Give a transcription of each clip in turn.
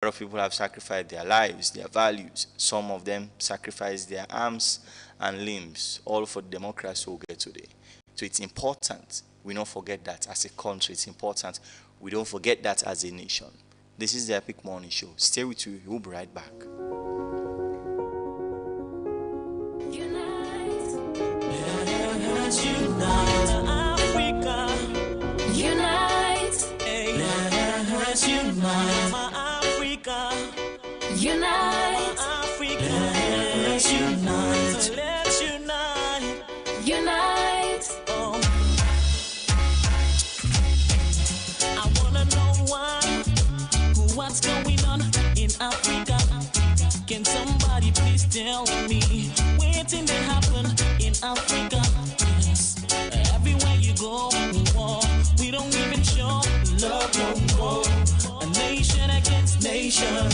lot of people have sacrificed their lives, their values. Some of them sacrificed their arms and limbs, all for the democracy we get today. So it's important we don't forget that as a country. It's important we don't forget that as a nation. This is the Epic Morning Show. Stay with you. We'll be right back. Africa. Unite. Hey. Let's unite. My Africa. Unite. Africa. Let's unite. Let's unite. Unite. Oh. I wanna know what's going on in Africa. Can somebody please tell me waiting that happen in Africa? Yes. Everywhere you go, we don't even show love no more. A nation against nation,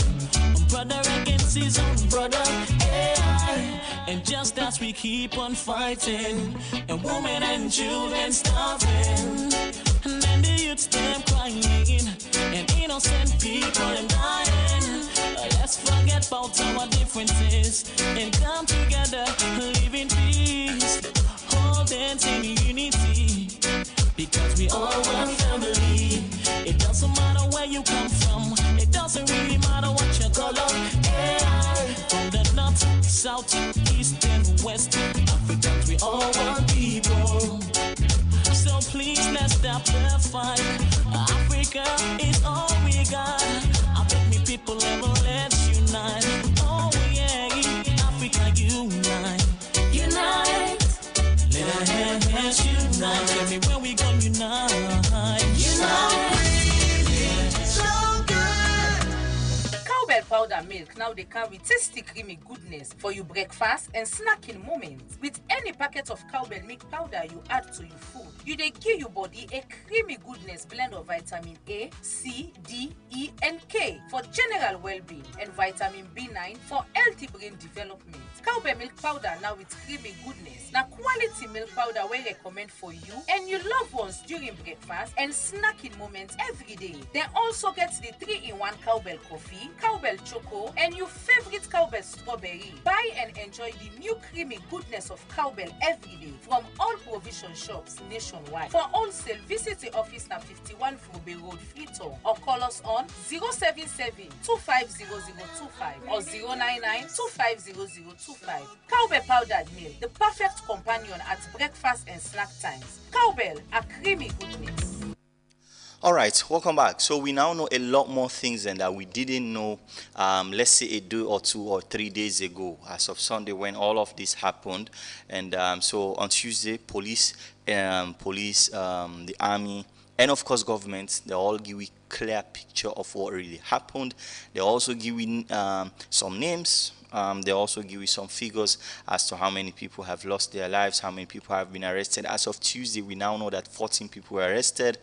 brother against his own brother. Yeah. And just as we keep on fighting, and women and children starving, and then the youths them crying, and innocent people them dying. Let's forget about our differences and come together, live in peace, hold hands in unity, because we all one family. It doesn't matter where you come from, it doesn't really matter what your color. Yeah. From the north, south, east and west, Africans we all one people. So please let's stop the fight. Africa is all we got. I beg me people ever let's unite. Oh yeah, Africa unite. Unite. Let's unite. Everywhere we go unite. Unite. Cowbell powder milk now they carry tasty creamy goodness for your breakfast and snacking moments. With any packet of cowbell milk powder you add to your food, you they give your body a creamy goodness blend of vitamin A, C, D, E, and K for general well-being, and vitamin B9 for healthy brain development. Cowbell milk powder now with creamy goodness. Now quality milk powder we recommend for you and your loved ones during breakfast and snacking moments every day. They also get the 3-in-1 cowbell coffee, cowbell choco, and your favorite cowbell strawberry. Buy and enjoy the new creamy goodness of cowbell every day from all provision shops nationwide. For wholesale, visit the office at 51 Frobe Road, Freetown, or call us on 077-250025 or 099-250025. Cowbell powdered milk, the perfect companion at breakfast and snack times. Cowbell, a creamy goodness. All right, welcome back. So we now know a lot more things than that we didn't know, let's say a day or 2 or 3 days ago, as of Sunday when all of this happened. And so on Tuesday, police, the army, and of course government, they all give a clear picture of what really happened. They also give some names. They also give you some figures as to how many people have lost their lives, how many people have been arrested. As of Tuesday, we now know that 14 people were arrested.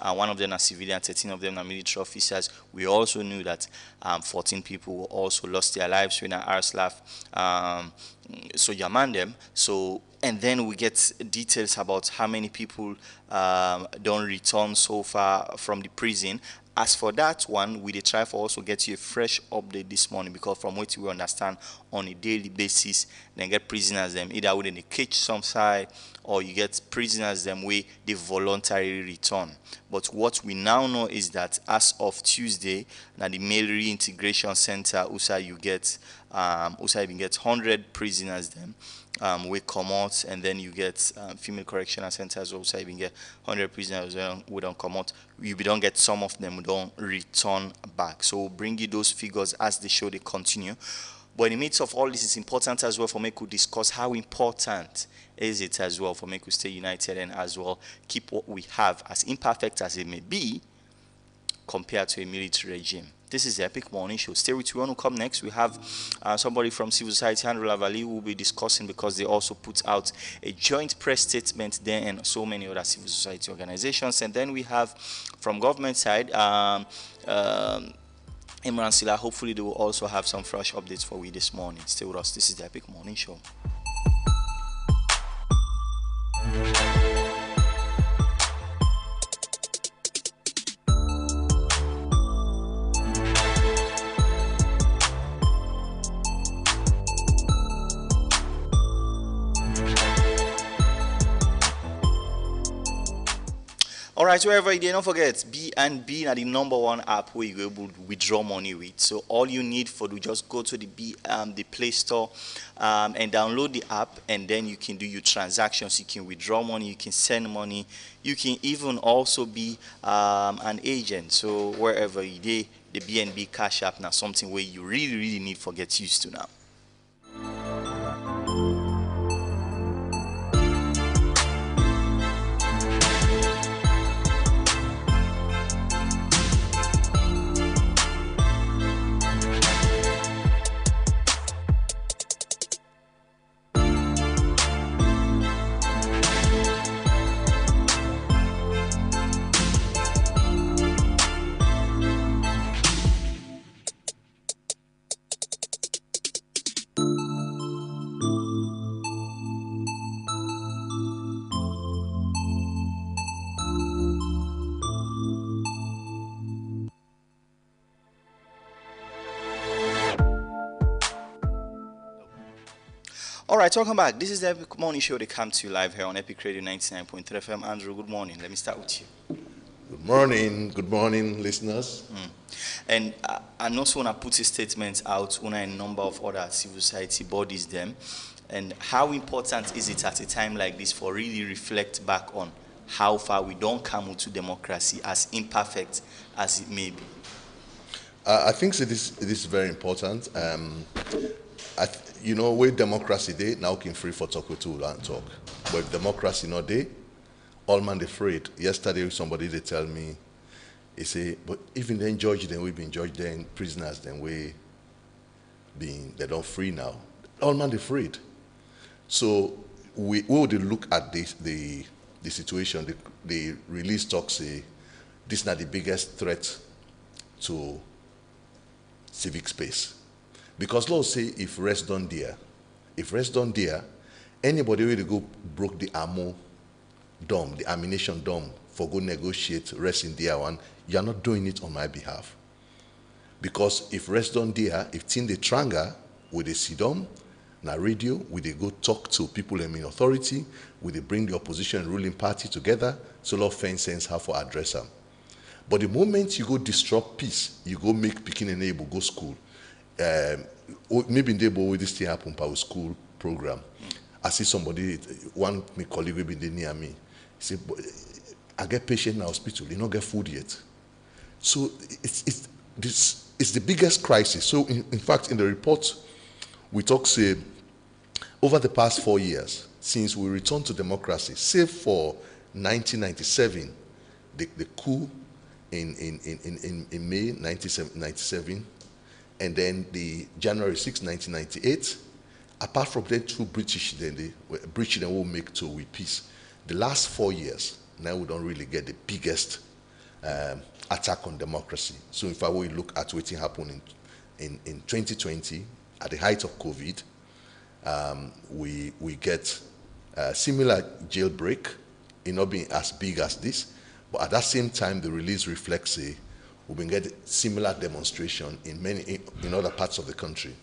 One of them are civilian, 13 of them are military officers. We also knew that 14 people also lost their lives when Arslaf so Yaman them. So, and then we get details about how many people don't return so far from the prison. As for that one, we try for also get you a fresh update this morning, because from what we understand on a daily basis, then get prisoners them either within a cage some side, or you get prisoners them way they voluntarily return. But what we now know is that as of Tuesday, now the male reintegration center, USA you get USA even get 100 prisoners them. We come out, and then you get female correctional centers also even get 100 prisoners we don't come out. We don't get some of them, we don't return back. So we'll bring you those figures as the show they continue. But in the midst of all this, it's important as well for me to discuss how important is it as well for me to stay united and as well keep what we have, as imperfect as it may be, compared to a military regime. This is the Epic Morning Show. Stay with you. When we come next, we have somebody from civil society, Andrew Lavalley, who will be discussing, because they also put out a joint press statement there, and so many other civil society organizations. And then we have from government side, Imran Silla. Hopefully they will also have some fresh updates for we this morning. Stay with us. This is the Epic Morning Show. All right, wherever you did, don't forget, BNB are the #1 app where you're able to withdraw money with. So all you need for to just go to the Play Store and download the app, and then you can do your transactions. You can withdraw money, you can send money, you can even also be an agent. So wherever you did, the BNB Cash App now something where you really, really need to get used to now. All right, welcome back. This is the Epic Morning Show. They come to you live here on Epic Radio 99.3 FM. Andrew, good morning. Let me start with you. Good morning, listeners. And I also want to put a statement out on a number of other civil society bodies them. And how important is it at a time like this for really reflect back on how far we don't come into democracy, as imperfect as it may be? I think it is very important. With democracy day, now can free for talk with two and talk. But if democracy not day, all man afraid. Yesterday somebody they tell me, he say, but even then judge then we been judged then prisoners then they don't free now. All man afraid. So we would look at this the situation. The release talk say this is not the biggest threat to civic space. Because let's say if rest done there, anybody will go broke the ammo dome, the ammunition dome for go negotiate rest in there one, you're not doing it on my behalf. Because if rest done there, if tin the tranga with the sidom, na radio, we they go talk to people in authority, we they bring the opposition and ruling party together, so law fence sense how to address them. But the moment you go disrupt peace, you go make Pikin and able go school. Maybe in the with this thing happen per school program. I see somebody, one my colleague will be near me. He said, I get patient in the hospital, you don't get food yet. So it's the biggest crisis. So in fact, in the report, we talk say over the past 4 years, since we returned to democracy, save for 1997, the coup in May 1997, and then the January 6, 1998, apart from the two breaches then will make to with peace. The last 4 years, now we don't really get the biggest attack on democracy. So if I will look at what happened in 2020, at the height of COVID, we get a similar jailbreak, it not being as big as this, but at that same time, the release reflects we've been getting similar demonstration in other parts of the country.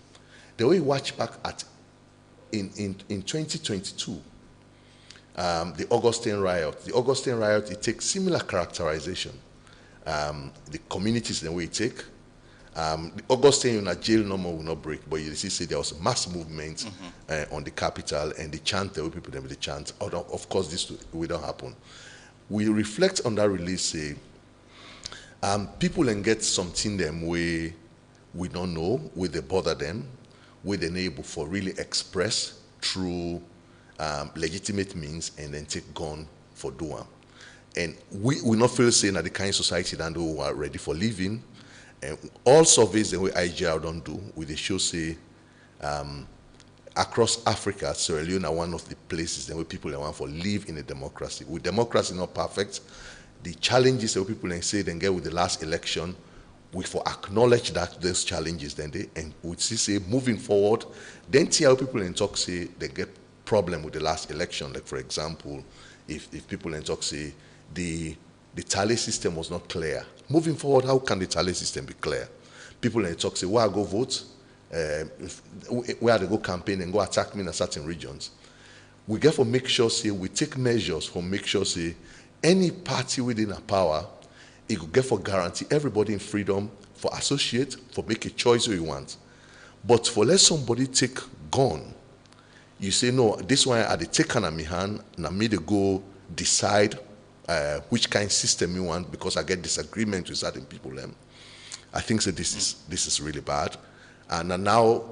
The way we watch back at in 2022, the Augustine riot, it takes similar characterization. The communities the way it take. The Augustine in a jail number will not break, but you see there was mass movement on the capital, and the chant, the way people them the chant. Of course, this will not happen. We reflect on that release, say, people and get something them we don't know, where they bother them, where they're able for really express through legitimate means, and then take gun for doing. And we not feel saying that the kind of society that we are ready for living. And all surveys the way IGR don't do, with the show say across Africa, Sierra Leone are one of the places where people want for live in a democracy. With democracy not perfect, the challenges that people say then get with the last election, we for acknowledge that those challenges then we say moving forward, then see how people in talk say they get problem with the last election. Like for example, if people in talk say the tally system was not clear. Moving forward, how can the tally system be clear? People in talk say, where I go vote, where they go campaign and go attack me in certain regions. We get for make sure say we take measures for make sure say any party within a power, it could get for guarantee everybody in freedom for associate, for make a choice who you want. But for let somebody take gun, you say, no, this one I dey take on my hand, and I me to go decide which kind of system you want because I get disagreement with certain people. I think so this is really bad. And now,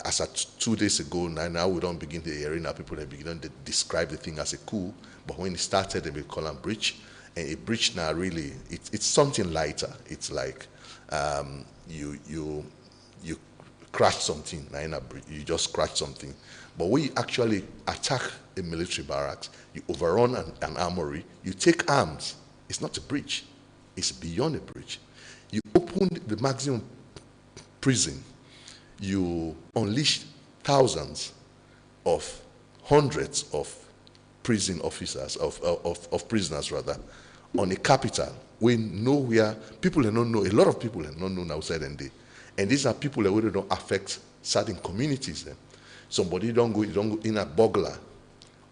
as at 2 days ago, now we don't begin to hear now people that begin to describe the thing as a coup. But when it started, they will call it breach. And a breach now really, it's something lighter. It's like you crash something, you just crash something. But when you actually attack a military barracks, you overrun an armory, you take arms, it's not a breach. It's beyond a breach. You open the maximum prison, you unleash thousands of hundreds of prison officers, of prisoners rather, on a capital where nowhere, people don't know, a lot of people are not known outside and day. And these are people that really don't affect certain communities then. Somebody don't go in a burglar,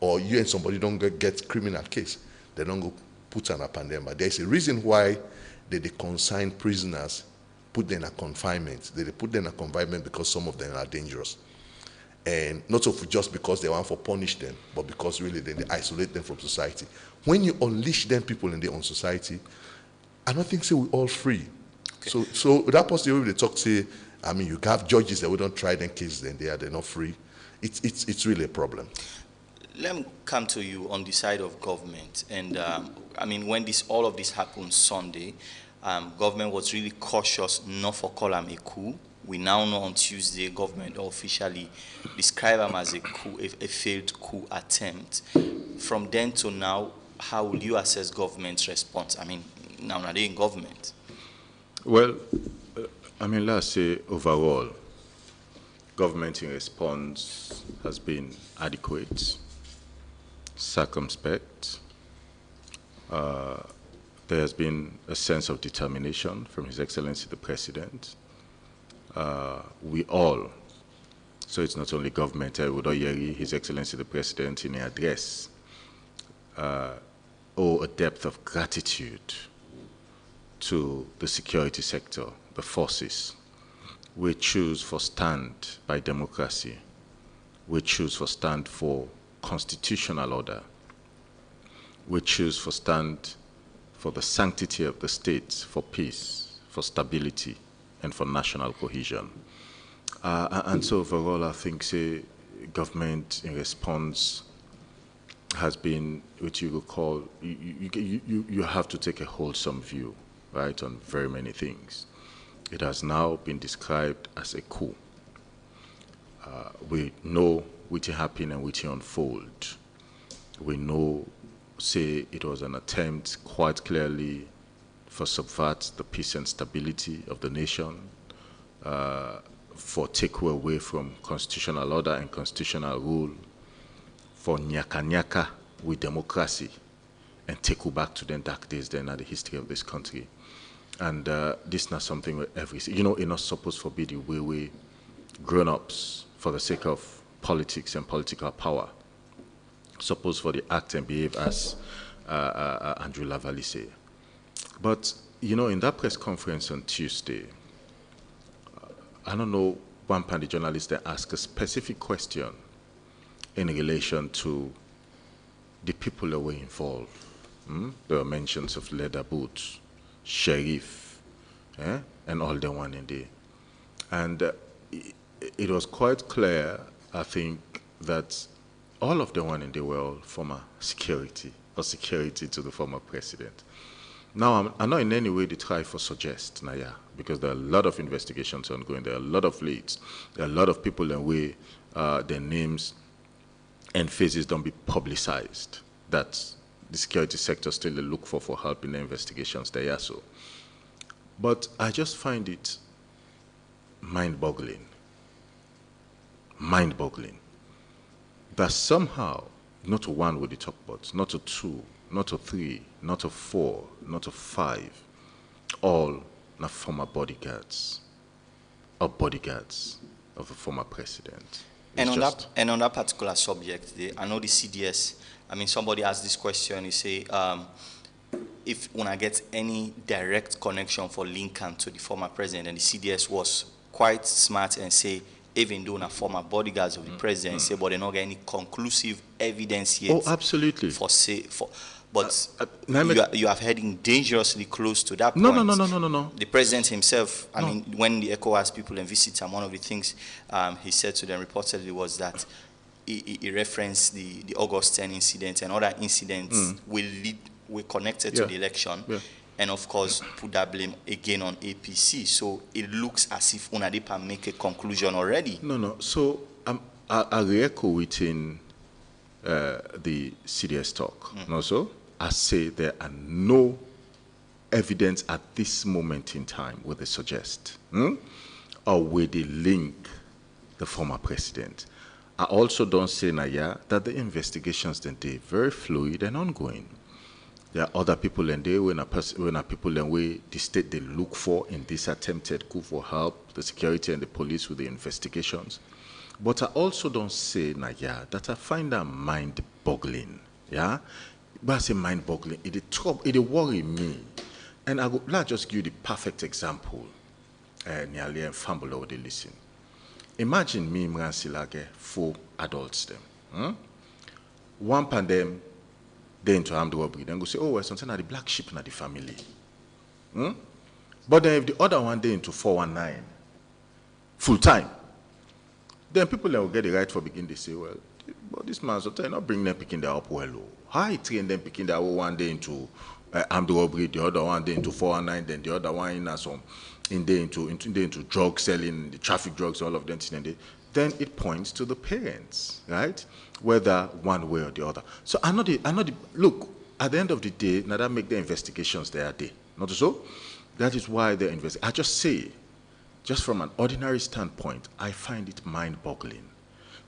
or you and somebody don't get criminal case, they don't go put an upon them. But there's a reason why they consign prisoners, put them in a confinement. They put them in a confinement because some of them are dangerous. And not so just because they want to punish them, but because really they isolate them from society. When you unleash them people in their own society, I don't think so we're all free. Okay. So that possibility they talk to, I mean, you have judges that we don't try them cases, then they're not free. It's really a problem. Let me come to you on the side of government. And I mean, when all of this happened Sunday, government was really cautious not for call them a coup. We now know on Tuesday, government officially describe them as a coup, a failed coup attempt. From then to now, how will you assess government's response? I mean, now they're in government. Well, I mean, let's say overall, government in response has been adequate, circumspect. There has been a sense of determination from His Excellency the President. We all, so it's not only government, His Excellency the President in an address, owe a depth of gratitude to the security sector, the forces. We choose for stand by democracy. We choose for stand for constitutional order. We choose for stand for the sanctity of the state, for peace, for stability, and for national cohesion. And so overall, I think, say, government in response has been what you would call, you have to take a wholesome view, right, on very many things. It has now been described as a coup. We know which happened and which unfold. We know, say, it was an attempt quite clearly for subvert the peace and stability of the nation, for take away from constitutional order and constitutional rule, for nyaka with democracy, and take you back to the dark days then at the history of this country. And this is not something where it's not supposed to be the way we grown-ups, for the sake of politics and political power, supposed for the act and behave as Andrew Lavalley said. But, in that press conference on Tuesday, I don't know, one panel journalist that asked a specific question in relation to the people that were involved. There were mentions of leather boots, sheriff, and all the one in there. And it was quite clear, I think, that all of the one in the world former security, or security to the former president. Now, I'm not in any way to try for suggest, because there are a lot of investigations ongoing, there are a lot of leads, there are a lot of people in way their names and faces don't be publicized, that the security sector still look for help in the investigations there. So. But I just find it mind-boggling, that somehow, not to one with the talk about, not to two, not to three, not to four, not to five, all former bodyguards, or bodyguards of the former president. And on that particular subject, I know the CDS. I mean, somebody asked this question. He say, if when I get any direct connection for Lincoln to the former president, and the CDS was quite smart and say, even though na former bodyguards of the president, say, but they not get any conclusive evidence yet. Oh, absolutely. But you have heading dangerously close to that No, point. no. The president himself, I mean, when the ECOWAS people and visit him, one of the things he said to them reportedly was that he referenced the August 10 incident and other incidents will connected to the election. Yeah. And of course, put that blame again on APC. So it looks as if Unadepa make a conclusion already. No. So I re-echo within the CDS talk. No, so I say there are no evidence at this moment in time where they suggest or where they link the former president. I also don't say, Naya, that the investigations then they very fluid and ongoing. There are other people in there when people in way the state they look for in this attempted coup for help, the security and the police with the investigations. But I also don't say, Naya, that I find that mind-boggling. Yeah? But I say mind-boggling, it worry me. And let's just give you the perfect example. Nearly and family they listen. Imagine me, Mran Silage, 4 adults them. One of them, they into armed robbery. Then go say, oh, well, something like the black sheep in the family. But then if the other one, they into 419, full time, then people will get the right for begin. They say, well, but this man, sometimes not bring them picking them up well. How he train them picking that one day into armed robbery, the other one day into 419, then the other one in some into drug selling, the traffic drugs, all of them. Then it points to the parents, right? Whether one way or the other. So I know the look, at the end of the day, now that make the investigations they are there. Not so? That is why they invest. I just say, just from an ordinary standpoint, I find it mind-boggling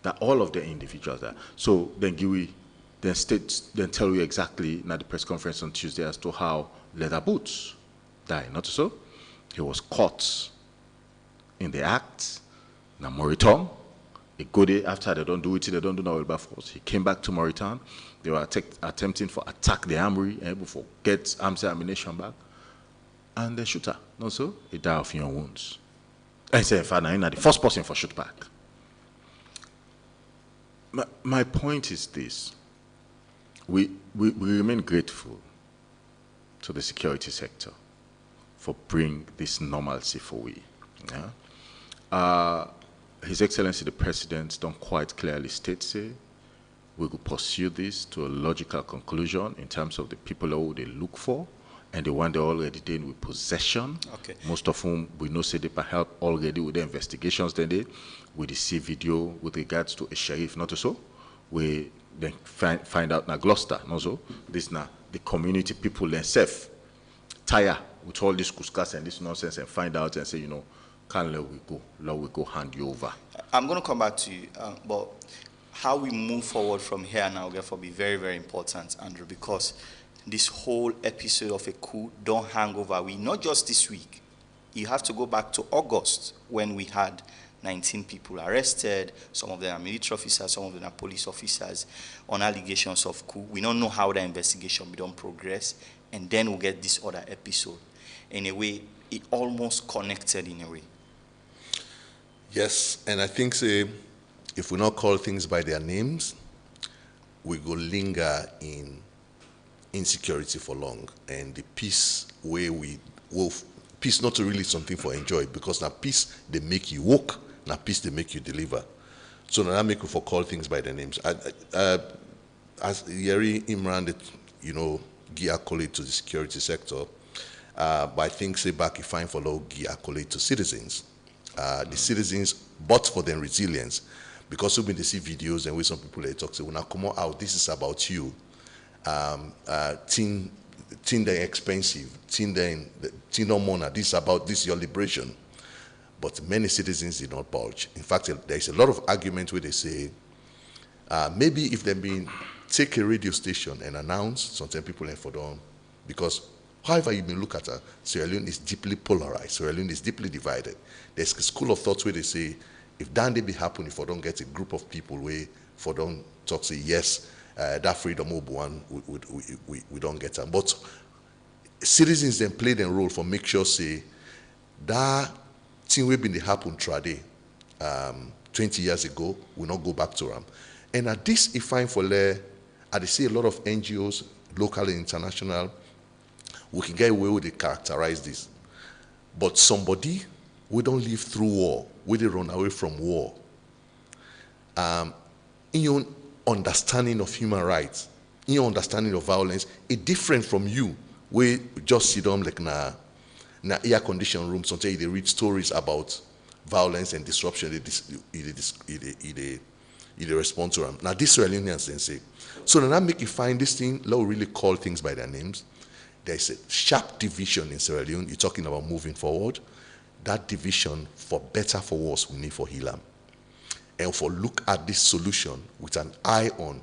that all of the individuals there. So then then tell you exactly now the press conference on Tuesday as to how Leather Boots died. Not so? He was caught in the act. Now Moriton, a good day after they don't do it, they don't do no force. He came back to Moriton. They were attempting to attack the armory and able to get arms and ammunition back. And the shooter, also, he died of your wounds. I say, Father, the first person for shoot back. My point is this. We remain grateful to the security sector for bringing this normalcy for we. Yeah? His Excellency the President don't quite clearly state, say, we will pursue this to a logical conclusion in terms of the people who they look for and the one they already did with possession. Okay. Most of whom we know say they can help already with the investigations they did. We see video with regards to a sheriff, not so. We then find out now Gloucester, not so. This now the community people themselves tire with all this couscous and this nonsense and find out and say, you know, can't let we go hand you over. I'm going to come back to you, but how we move forward from here now will be very, very important, Andrew, because this whole episode of a coup don't hang over we, not just this week. You have to go back to August when we had 19 people arrested. Some of them are military officers, some of them are police officers on allegations of coup. We don't know how the investigation will don't progress, and then we'll get this other episode. In a way, it almost connected in a way. Yes, and I think say, if we not call things by their names, we go linger in insecurity for long. And the peace where peace not really something for enjoy, because now peace they make you walk, now peace they make you deliver. So now that make you for call things by their names. As Yeri Imran, you know, give accolade to the security sector, but I think say back if fine for low give accolade to citizens. The citizens, but for their resilience, because when they see videos and with some people they talk, say, when I come out, this is about you. Teen they're expensive, teen no money, this is about this your liberation. But many citizens did not budge. In fact, there is a lot of argument where they say, maybe if they take a radio station and announce, sometimes people have for them, because however you may look at it, Sierra Leone is deeply polarized. Sierra Leone is deeply divided. There's a school of thought where they say, if that day be happen, if I don't get a group of people where for don't talk say yes, that freedom of one we don't get them. But citizens then play their role for make sure say that thing we been dey happen trade 20 years ago will not go back to them. And at this if fine for I see a lot of NGOs, local and international, we can get away with it characterize this. But somebody we don't live through war, we don't run away from war. In your understanding of human rights, in your understanding of violence, it's different from you. We just sit down like na air conditioned room, sometimes they read stories about violence and disruption, they respond to them. Now this Sierra Leoneans then say, so then I make you find this thing, let's really call things by their names. There's a sharp division in Sierra Leone, you're talking about moving forward. That division, for better, for worse, we need for heal. And for look at this solution with an eye on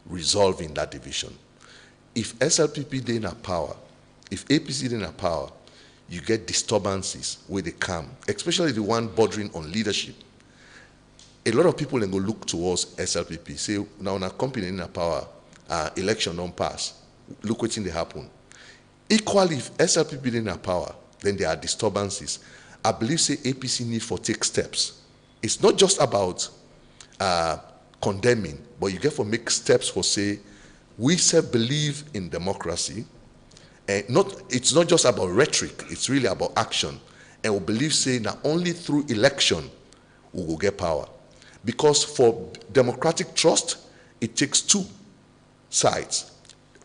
resolving that division. If SLPP dey in power, if APC dey in power, you get disturbances where they come, especially the one bordering on leadership. A lot of people then go look towards SLPP, say, now in a company in power, election don't pass. Look what's in the happen. Equally, if SLPP dey in power, then there are disturbances. I believe say APC need for take steps. It's not just about condemning, but you get for make steps for say, we self believe in democracy, and it's not just about rhetoric, it's really about action. And we believe say not only through election we will get power. Because for democratic trust, it takes two sides.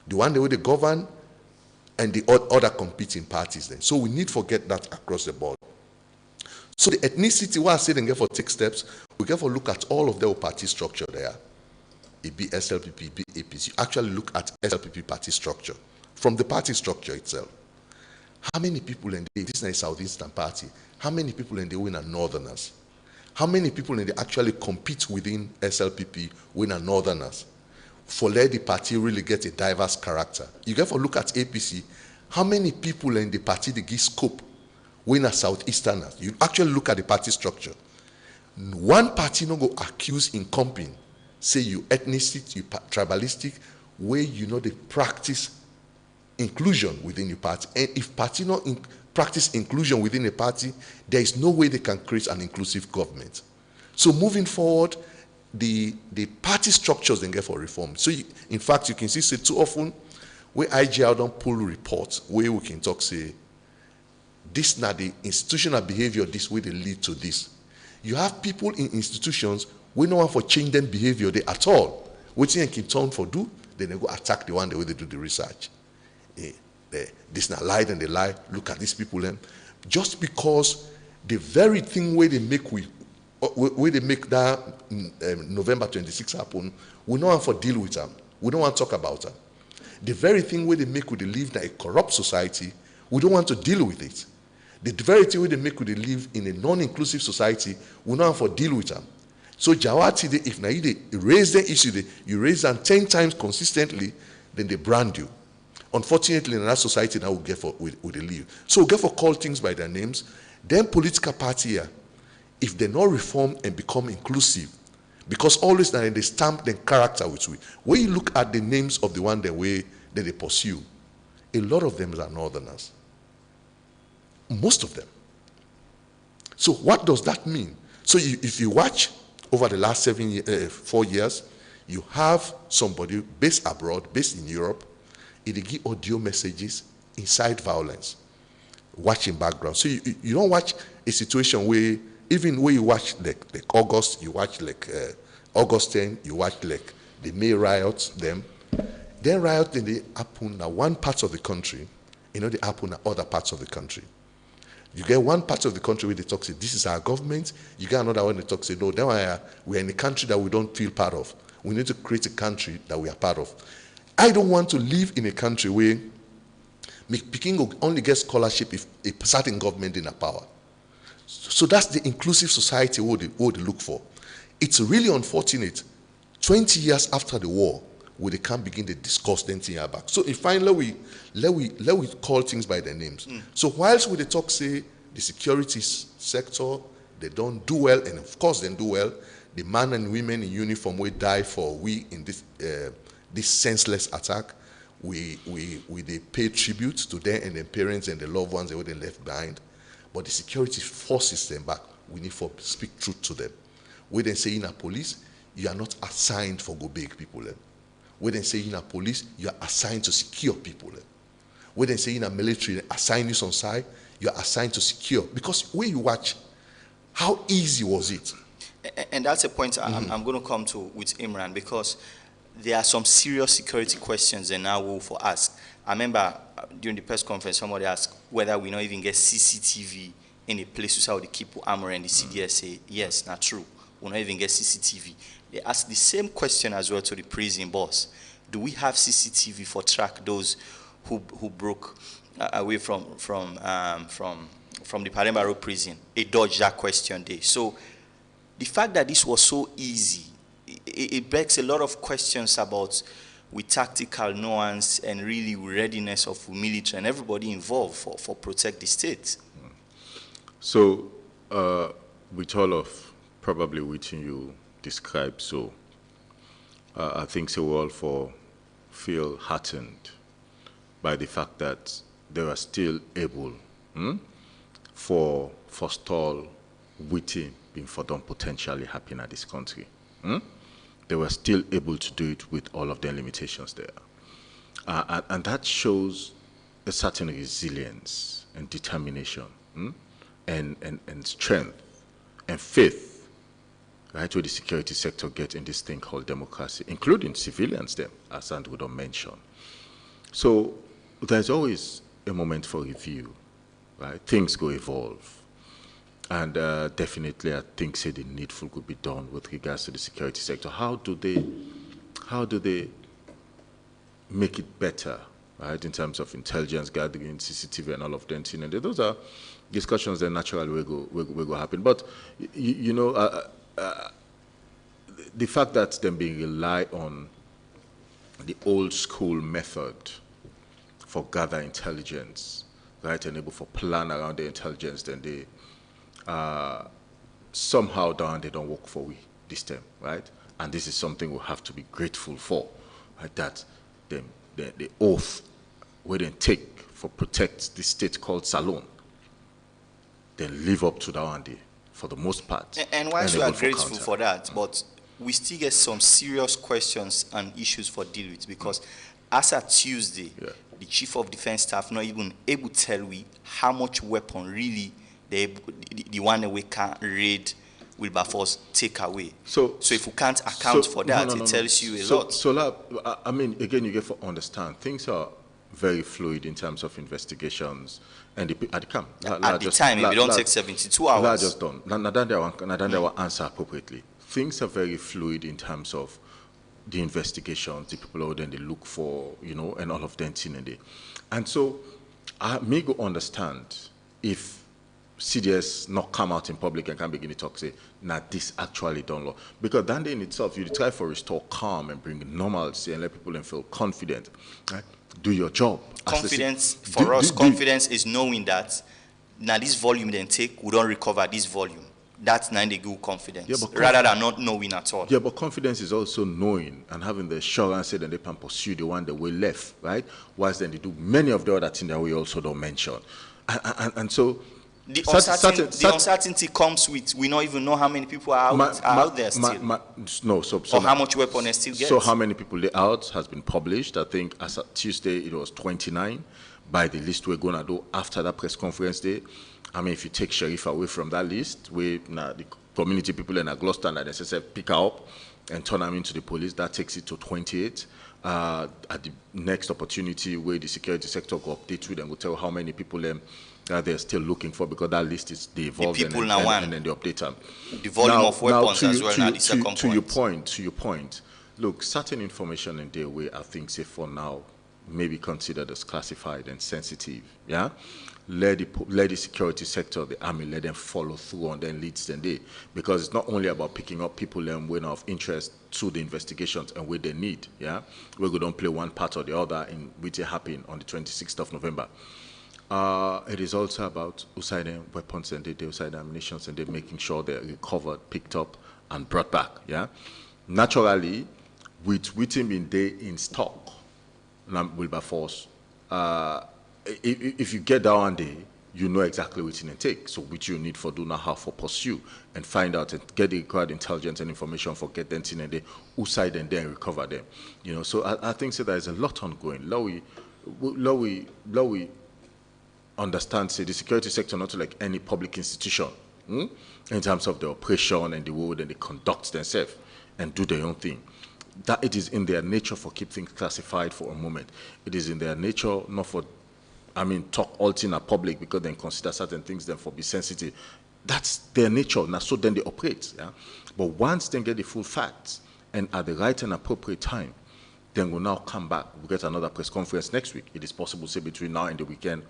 The one way they govern and the other competing parties then. So we need to get that across the board. So the ethnicity, what I say then get for take steps, we get for look at all of their party structure there. It be SLPP, it be APC. You actually look at SLPP party structure from the party structure itself. How many people in this is a Southeastern party? How many people in the win are Northerners? How many people in the actually compete within SLPP win are Northerners? For let the party really get a diverse character. You get for look at APC, how many people in the party they give scope when are Southeasterners? You actually look at the party structure. One party no go accuse incumbent, say you ethnicity, you tribalistic, where you know they practice inclusion within your party. And if party not practice inclusion within a party, there is no way they can create an inclusive government. So moving forward, the party structures then get for reform. So in fact, you can see say too often where IGR don't pull reports where we can talk say this now the institutional behavior this way they lead to this. You have people in institutions we no want for change them behavior they at all. What you can turn for do, then they go attack the one the way they do the research. This now lie and they lie. Look at these people then. Just because the very thing where they make where they make that November 26 happen, we don't want to deal with them. We don't want to talk about them. The very thing where they make we live in a corrupt society, we don't want to deal with it. The very thing where they make we live in a non-inclusive society, we don't want to deal with them. So Jawati, if now you raise the issue, you raise them 10 times consistently, then they brand you. Unfortunately, in that society now we get for we leave. So we get for call things by their names. Then political party here, if they not reform and become inclusive, because always now they stamp their character with we. When you look at the names of the one the way that they pursue, a lot of them are Northerners. Most of them. So what does that mean? So if you watch over the last 4 years, you have somebody based abroad, based in Europe, it give audio messages inside violence, watching background. So you don't watch a situation where, even where you watch like August, you watch like August 10, you watch like the May riots, then riot then they happen in one part of the country, they happen in other parts of the country. You get one part of the country where they talk, say, this is our government. You get another one that talks, say, no, we're in a country that we don't feel part of. We need to create a country that we are part of. I don't want to live in a country where Peking only gets scholarship if a certain government in a power. So that's the inclusive society what they look for. It's really unfortunate. 20 years after the war, where they can't begin to discuss them thing back. So if finally let we call things by their names. So whilst we talk say the security sector, They don't do well, and of course they do well. The men and women in uniform will die for we in this senseless attack. We they pay tribute to them and their parents and the loved ones they were left behind. But the security forces them back. We need to speak truth to them. We then say in a police, you are not assigned for go big people. We then say in a police, you are assigned to secure people. We then say in a military, assign you some side, you are assigned to secure. Because when you watch, how easy was it? And that's a point I'm going to come to with Imran, because there are some serious security questions and now will for ask. I remember during the press conference, somebody asked whether we not even get CCTV in a place where they keep armor, and the CDS say, yes, not true. We not even get CCTV. They asked the same question as well to the prison boss. Do we have CCTV for track those who broke away from the Paremba Road prison? They dodged that question there. So the fact that this was so easy, it begs a lot of questions about with tactical nuance and really readiness of military and everybody involved for protect the state. So with all of probably what you described, so I think so we all feel heartened by the fact that they are still able for forestall waiting being for them potentially happen at this country. They were still able to do it with all of their limitations there. And that shows a certain resilience and determination and strength and faith, right, where the security sector get in this thing called democracy, including civilians them, as Andrew mentioned. So there's always a moment for review, right? Things go evolve. And definitely, I think say the needful could be done with regards to the security sector. How do they make it better, right? In terms of intelligence gathering, CCTV, and all of them. And those are discussions that naturally will go happen. But you know, the fact that them being rely on the old school method for gather intelligence, right, and able for plan around the intelligence, then they somehow they don't work for we this time, right? And this is something we'll have to be grateful for, right? That the oath we then take for protect the state called Salon, then live up to that one day for the most part. And whilst we are grateful for that, but we still get some serious questions and issues for deal with, because as at Tuesday, the Chief of Defense Staff not even able to tell we how much weapon really the one that we can't raid Wilberforce take away. So if we can't account for that, it tells you a lot. So I mean, again, you get to understand, things are very fluid in terms of investigations. And at the camp. At the time, if you don't take 72 hours. Just done. They will answer appropriately. Things are very fluid in terms of the investigations, the people out there they look for, you know, and all of them. And so I may go understand if CDS not come out in public and can begin to talk, say, this actually done law. Because that in itself, you try for restore calm and bring normalcy and let people feel confident, right? Do your job. Confidence, for us, confidence is knowing that now this volume then take, we don't recover this volume. That's not the good confidence, rather than not knowing at all. Yeah, but confidence is also knowing and having the assurance that they can pursue the one that we left, right? Whilst then they do many of the other things that we also don't mention. And so, the uncertainty comes with we don't even know how many people are out there still. Or how much weapon they still get. So how many people they out has been published. I think as of Tuesday it was 29 by the list we're going to do after that press conference day. I mean, if you take Sheriff away from that list, the community people in Gloucester and SSF pick her up and turn them into the police, that takes it to 28. At the next opportunity where the security sector go update with and will tell how many people they're still looking for, because that list is the evolved and then they update them. The volume of weapons as well. Now the second point. To your point, look, certain information in their way, I think, say for now, may be considered as classified and sensitive. Yeah, let the security sector, the army, let them follow through on their leads and they, because it's not only about picking up people and when of interest to the investigations and where they need. Yeah, we don't play one part or the other in which it happened on the 26th of November. It is also about Usaid weapons and the Usaid ammunition and they making sure they're recovered, picked up, and brought back. Yeah, naturally, with him in day in stock, Wilberforce. If you get that one day, you know exactly what you take. So which you need for do now how for pursue and find out and get the required intelligence and information for get them in and they Usaid and then recover them. You know, so I think so there is a lot ongoing. Law we understand, say, the security sector not like any public institution in terms of the operation and the way that they conduct themselves and do their own thing. That it is in their nature for keep things classified for a moment. It is in their nature not for, talk all in a public because they consider certain things then for be sensitive. That's their nature, now so then they operate. Yeah? But once they get the full facts and at the right and appropriate time, then we'll now come back. We'll get another press conference next week. It is possible, say, between now and the weekend,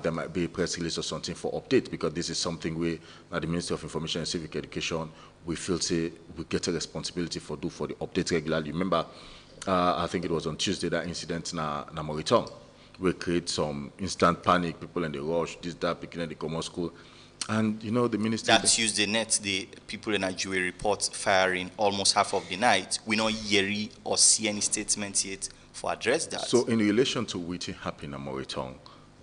there might be a press release or something for update because this is something we, at the Ministry of Information and Civic Education, we feel, say, we get a responsibility for do for the update regularly. Remember, I think it was on Tuesday, that incident na Moriton, we create some instant panic, people in the rush, this, that, picking at the common school. And, you know, the minister... That Tuesday night, the people in Nigeria report firing almost half of the night. We don't hear or see any statements yet for address that. So in relation to what happened in Moriton,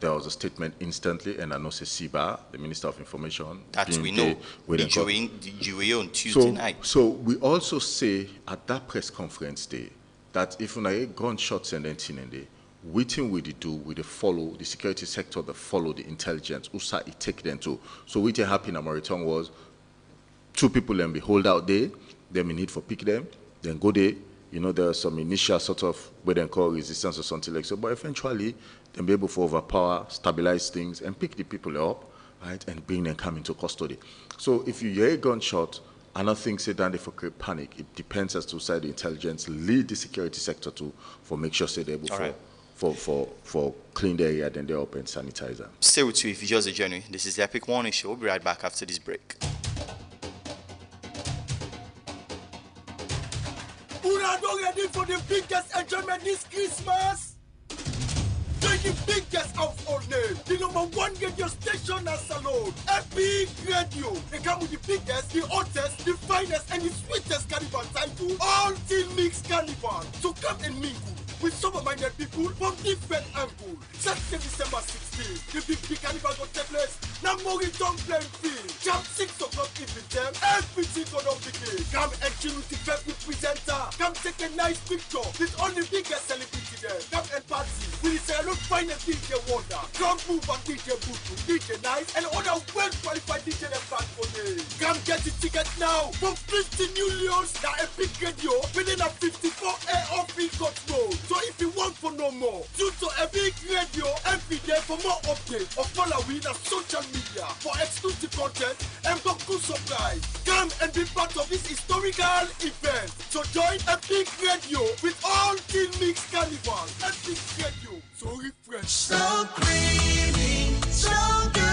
there was a statement instantly, and I know Siba, the Minister of Information... That we know, the GUA on Tuesday night. So we also say at that press conference day, that if you have gunshots and anything in there, waiting with the do with the follow the security sector that follow the intelligence USA it take them to. So what happened in Moriton was 2 people and be hold out there, then we need for pick them, then go there. You know, there was some initial sort of what they call resistance or something like so, but eventually they'll be able to overpower, stabilize things and pick the people up, right, and bring them come into custody. So if you hear a gunshot, I don't think say that they for create panic. It depends as to side the intelligence lead the security sector to for make sure say they're able for clean the area, then they open sanitizer. Stay with you if you just a journey. This is the Epic Morning Show. We'll be right back after this break. Una ready for the biggest enjoyment this Christmas? The biggest of all names, the #1 radio station as salon, Epic Radio. They come with the biggest, the hottest, the finest, and the sweetest carnival title, all team mix carnival. So come and mingle with sober-minded people from different angles. Saturday, December 16th, the big carnival will take place. Now Moriton playing field. Jump 6 o'clock evening time, everything gonna begin. Come and chill with the favorite presenter. Come take a nice picture with all the biggest celebrity there. Come and party with the look finest DJ Wonder, Ground Move and DJ Butu, DJ Nice, and other well-qualified DJ and back for me. Come get the ticket now from 50 millions. Now Epic Radio within a 54A off got road. So if you want for no more, tune to Epic Radio every day for more updates or follow me on social media for exclusive content and for good surprise. Come and be part of this historical event. So join Epic Radio with all Team Mix Carnival. Epic Radio, so refresh. So creamy, so good.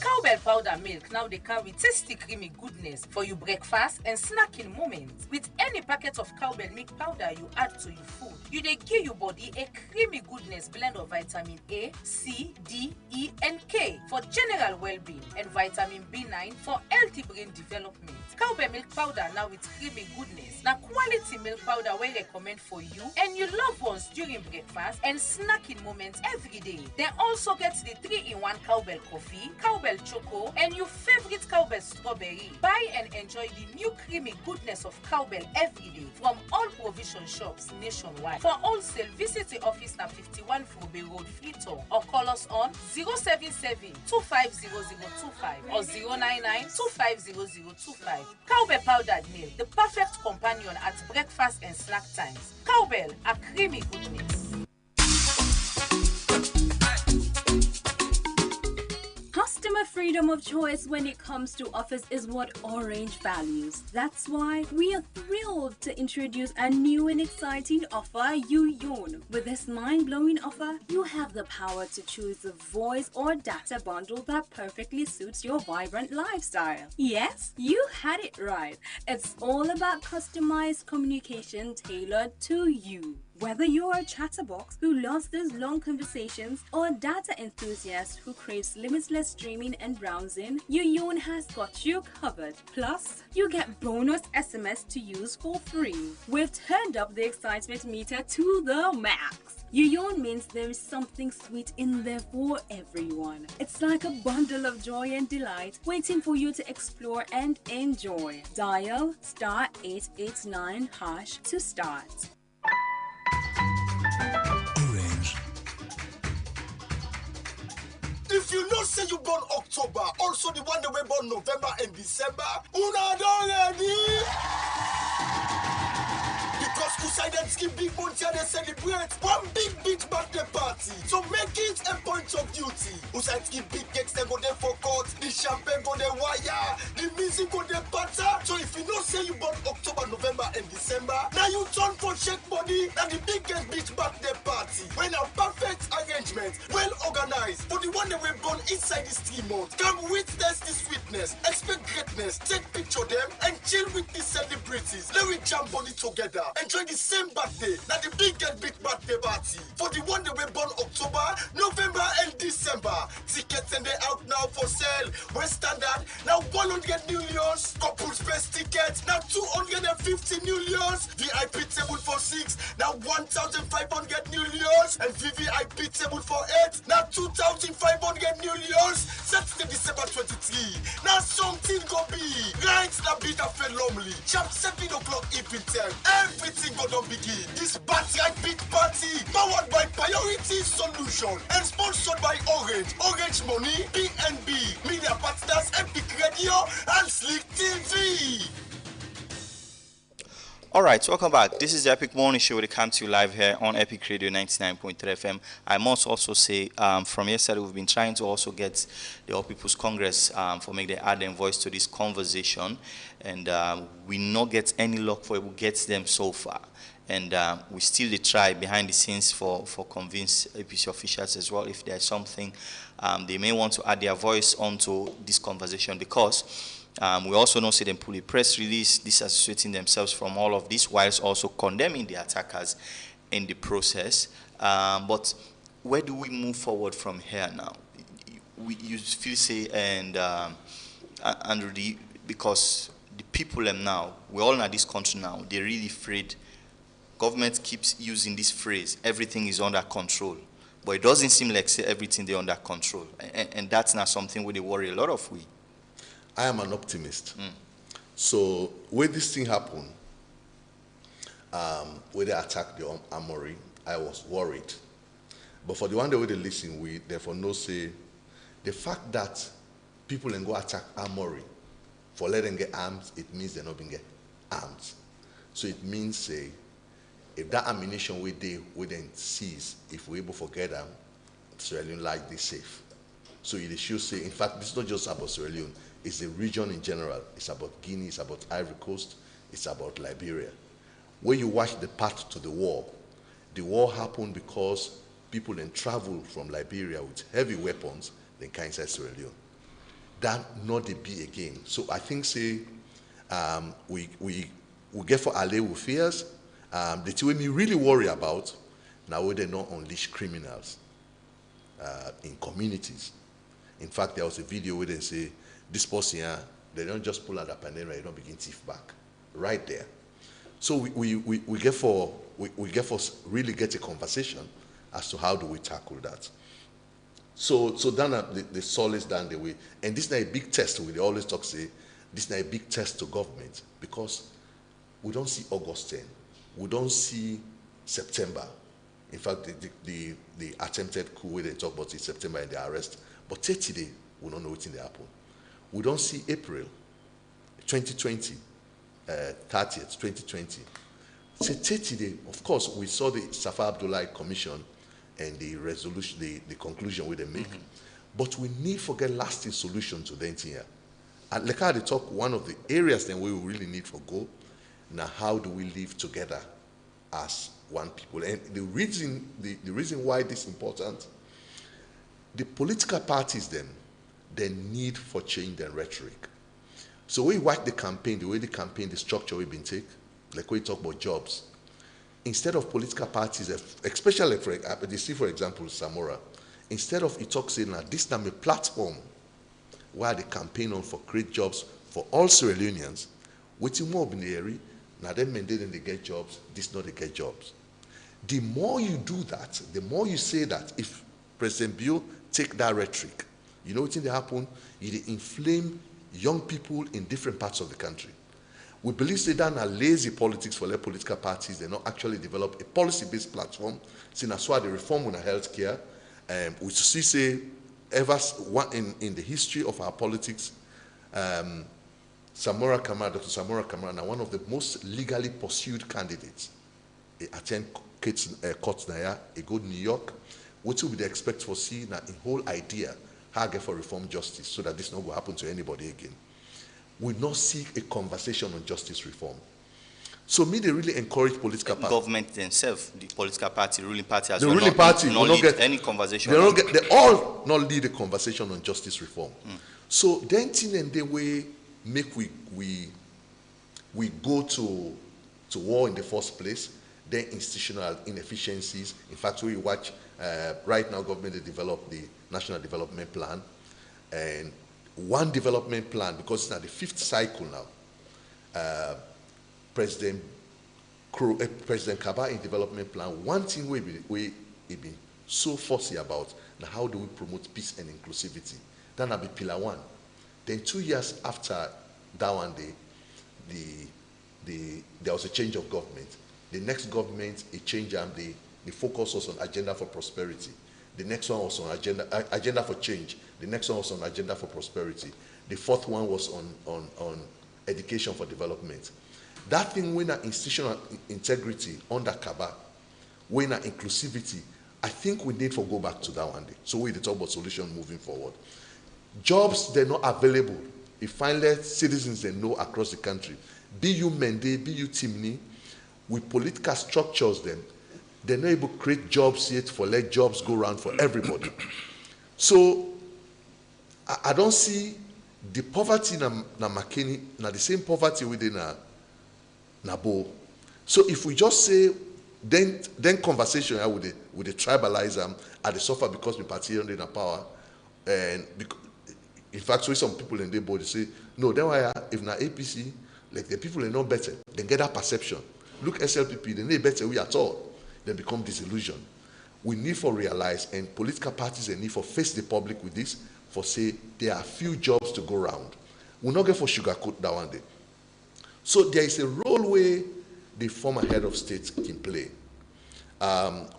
Cowbell powder milk now they carry tasty creamy goodness for your breakfast and snacking moments. With any packet of cowbell milk powder you add to your food, you they give your body a creamy goodness blend of vitamin A, C, D, E, and K for general well-being and vitamin B9 for healthy brain development. Cowbell milk powder now with creamy goodness. Now quality milk powder we recommend for you and your loved ones during breakfast and snacking moments every day. They also get the 3-in-1 cowbell coffee, cowbell choco, and your favorite cowbell strawberry. Buy and enjoy the new creamy goodness of cowbell every day from all provision shops nationwide. For wholesale, visit the office at 51 Frobe Road, Freetown, or call us on 077 250025 or 099 250025. Cowbell powdered milk, the perfect companion at breakfast and snack times. Cowbell, a creamy goodness. Customer freedom of choice when it comes to offers is what Orange values. That's why we are thrilled to introduce a new and exciting offer, YouYoon. With this mind-blowing offer, you have the power to choose the voice or data bundle that perfectly suits your vibrant lifestyle. Yes, you had it right. It's all about customized communication tailored to you. Whether you're a chatterbox who loves those long conversations or a data enthusiast who craves limitless streaming and browsing, Uyun has got you covered. Plus, you get bonus SMS to use for free. We've turned up the excitement meter to the max. Uyun means there is something sweet in there for everyone. It's like a bundle of joy and delight waiting for you to explore and enjoy. Dial *889# to start. Orange. If you know say you born October, also the one that we born November and December, una don't ready? Because Kusai and Skip Big Monty they celebrate one big birthday party. So make it a point of duty. Kusai Skip Big cakes they go there for court, the champagne go there wire, the music go there butter. So if you know say you born October, November and December, now you turn for shake body and the biggest beach birthday party. When a perfect arrangement, well organized for the one that we born inside this 3 months. Come witness the sweetness, expect greatness, take picture them and chill with the celebrities. Let we jam body together. Enjoy the same birthday, not the biggest big birthday party. For the one that we born October, November and December. Tickets and they out now for sale. West Standard, now 100 millions. Couples best tickets, now 250 millions. VIP table for 6, now 1,500 millions. And VVIP table for 8, now 2,500 millions. Saturday, December 23. Now something go be. Right now be the lonely. Sharp 7 o'clock evening time. Everything go don't begin. This Battery Big Party, powered by Priority Solution and sponsored by Orange Money, BNB, Media Partners, Epic Radio, and Slick TV. All right, welcome back. This is the Epic Morning Show. They come to you live here on Epic Radio 99.3 FM. I must also say, from yesterday, we've been trying to also get the All People's Congress for make they add their voice to this conversation, and we not get any luck for it. We get them so far, and we still try behind the scenes for convince APC officials as well if there's something they may want to add their voice onto this conversation, because we also know see them pull a press release disassociating themselves from all of this, whilst also condemning the attackers in the process. But where do we move forward from here now? You feel say, and Andrew, because the people now, we're all in this country now, they're really afraid. Government keeps using this phrase, everything is under control. But it doesn't seem like say everything they're under control. And that's not something where they worry a lot of we. I am an optimist. So when this thing happened, when they attacked the armory, I was worried. But for the one that we listen, we therefore know say the fact that people can go attack armory for letting get arms, it means they're not being get arms. So it means say if that ammunition we then seize, if we're able to get them, Sierra Leone like this safe. So it should say, in fact, this is not just about Sierra Leone. It's the region in general. It's about Guinea, it's about Ivory Coast, it's about Liberia. When you watch the path to the war happened because people then traveled from Liberia with heavy weapons, then came inside Sierra Leone. That not the be again. So I think say we get for allay with fears. The thing we really worry about now we they not unleash criminals in communities. In fact, there was a video where they say this person here, they don't just pull out a panera, they don't begin thief back. Right there. So we get for really get a conversation as to how do we tackle that. So then the solace down the way. And this is not a big test, we always talk say, this is not a big test to government because we don't see August 10. We don't see September. In fact, the attempted coup where they talk about it September and the arrest. But 30 days, we don't know what's in the happen. We don't see April 2020, 30th, 2020. Say 30 days, of course, we saw the Safa Abdullahi Commission and the resolution, the conclusion where they make. But we need to get lasting solution to that here. And like how they talk, one of the areas then we really need to go, now how do we live together as one people? And the reason why this is important, the political parties then, they need for change and rhetoric. So we watch the campaign, the way the campaign, the structure we've been taking, like we talk about jobs. instead of political parties, especially for example, Samora, instead of it talks saying that this time a platform where they campaign on for create jobs for all Sierra Leoneans, waiting more in the area, now them men didn't they get jobs, this not they get jobs. The more you do that, the more you say that, if President Bill take that rhetoric, you know what's going to happen? You inflame young people in different parts of the country. We believe they done a lazy politics for their political parties. They not actually develop a policy-based platform. See, that's why the reform on healthcare, we see say ever in the history of our politics, Dr. Samora Kamara, now one of the most legally pursued candidates. He attend courts there, he go to New York. What will be the expect for see now the whole idea how get for reform justice so that this not will happen to anybody again. We not seek a conversation on justice reform. So me, they really encourage political parties. Government themselves, the political party, ruling party as the well. ruling party not will not lead get any conversation. They all not lead a conversation on justice reform. So then thing and the way make we go to war in the first place, then institutional inefficiencies. In fact, we watch right now government they develop the National Development Plan, and one development plan, because it's now the 5th cycle now, President Kaba in development plan, one thing we be so fussy about, now how do we promote peace and inclusivity? That'll be pillar 1. Then 2 years after that one day, there was a change of government. The next government, a change, and the focus was on agenda for prosperity. The next one was on agenda for change. The next one was on agenda for prosperity. The 4th one was on education for development. That thing, when institutional integrity under Kaba, when inclusivity, I think we need to go back to that one day. So we talk about solution moving forward. Jobs, they're not available. If finally citizens they know across the country, be you Mende, be you Timni, with political structures then, they're not able to create jobs yet for let jobs go around for everybody. So I don't see the poverty na Makeni, na the same poverty within na Bo. So if we just say then conversation with the tribalism at the suffer because we party under the power, and in fact so some people in the body say no, then why if na APC like the people are not better, they get that perception. Look SLPP, they need better we at all. They become disillusioned. We need for realize, and political parties they need for face the public with this, for say there are few jobs to go around. We'll not get for sugarcoat that one day. So there is a role where the former head of state can play.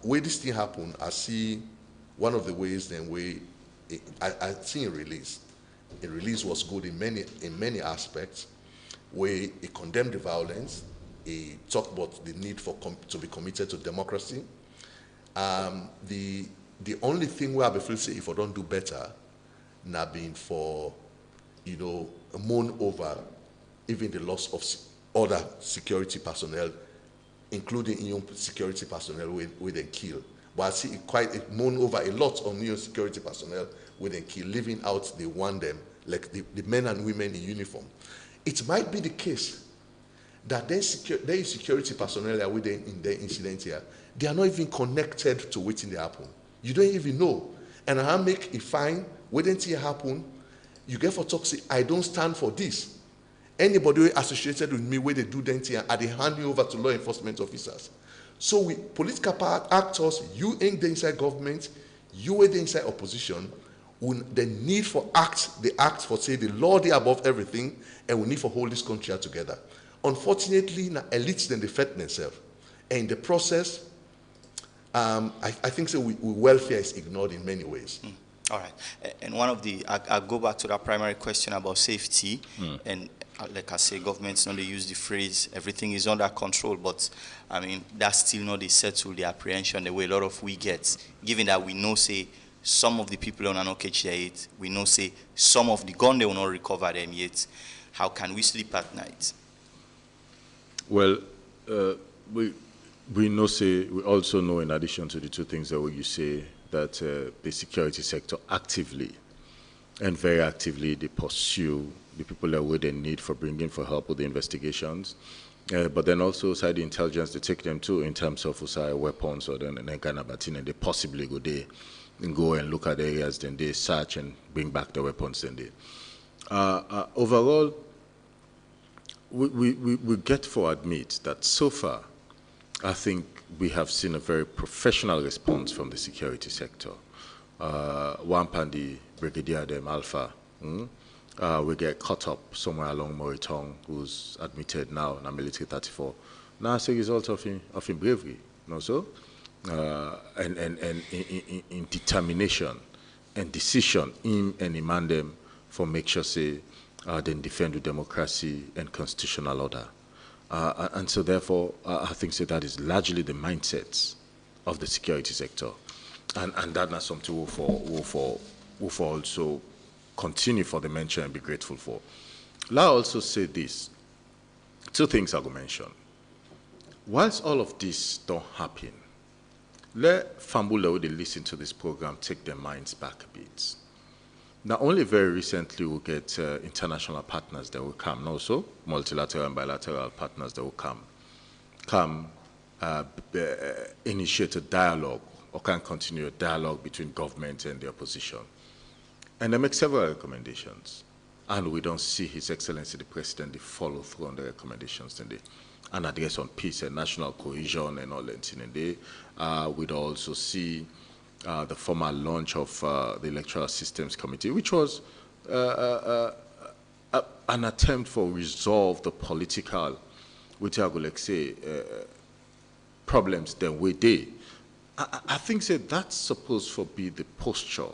Where this thing happen, I see one of the ways then where I see a release. A release was good in many aspects, where it condemned the violence. He talked about the need to be committed to democracy. The only thing where I feel say if I don't do better, now being for, moan over even the loss of other security personnel, including EU security personnel with them kill. But I see it moan over a lot of EU security personnel with them kill, leaving out the one them, like the men and women in uniform. It might be the case that there is security personnel within in the incident here. They are not even connected to what's in the happen. You don't even know. And I make a fine, wouldn't it happen? You get for talk, say, I don't stand for this. Anybody associated with me where they do that here, they hand you over to law enforcement officers. So we political actors, you in the inside government, you in the inside opposition, the need for the act for say the law they above everything, and we need for hold this country together. Unfortunately, now elites then defend themselves. And in the process, I think so welfare is ignored in many ways. All right. And one of I'll go back to that primary question about safety. And like I say, governments not they use the phrase, everything is under control, but I mean, that's still not the settle the apprehension the way a lot of we get, given that we know, say, some of the people on an catch their yet, we know, say, some of the gun they will not recover them yet. How can we sleep at night? Well, we also know, in addition to the two things that you say, that the security sector actively and very actively they pursue the people that would they need for bringing for help with the investigations. But then also side the intelligence, they take them too in terms of weapons or then kind of thing, and they possibly go there and go and look at areas, then they search and bring back the weapons. Then they overall, we get for admit that so far, I think we have seen a very professional response from the security sector. One Pandi Brigadier Dem Alpha, we get caught up somewhere along Moritong, who's admitted now in a military 34. Now as a result of him bravery, so? And in determination and decision, him and him and them for make sure say, then defend the democracy and constitutional order. And so therefore, I think say that is largely the mindset of the security sector. And that's something we'll for also continue for the mention and be grateful for. Let I also say this. Two things I will mention. Whilst all of this don't happen, let Fambula, who they listen to this program, take their minds back a bit. Now, only very recently we get international partners that will come, and also multilateral and bilateral partners that will come initiate a dialogue or can continue a dialogue between government and the opposition. And they make several recommendations. And we don't see His Excellency the President follow through on the recommendations and an address on peace and national cohesion and all that. And we'd also see the formal launch of the Electoral Systems Committee, which was an attempt for resolve the political, which I would like say, problems that we did. I think that's supposed to be the posture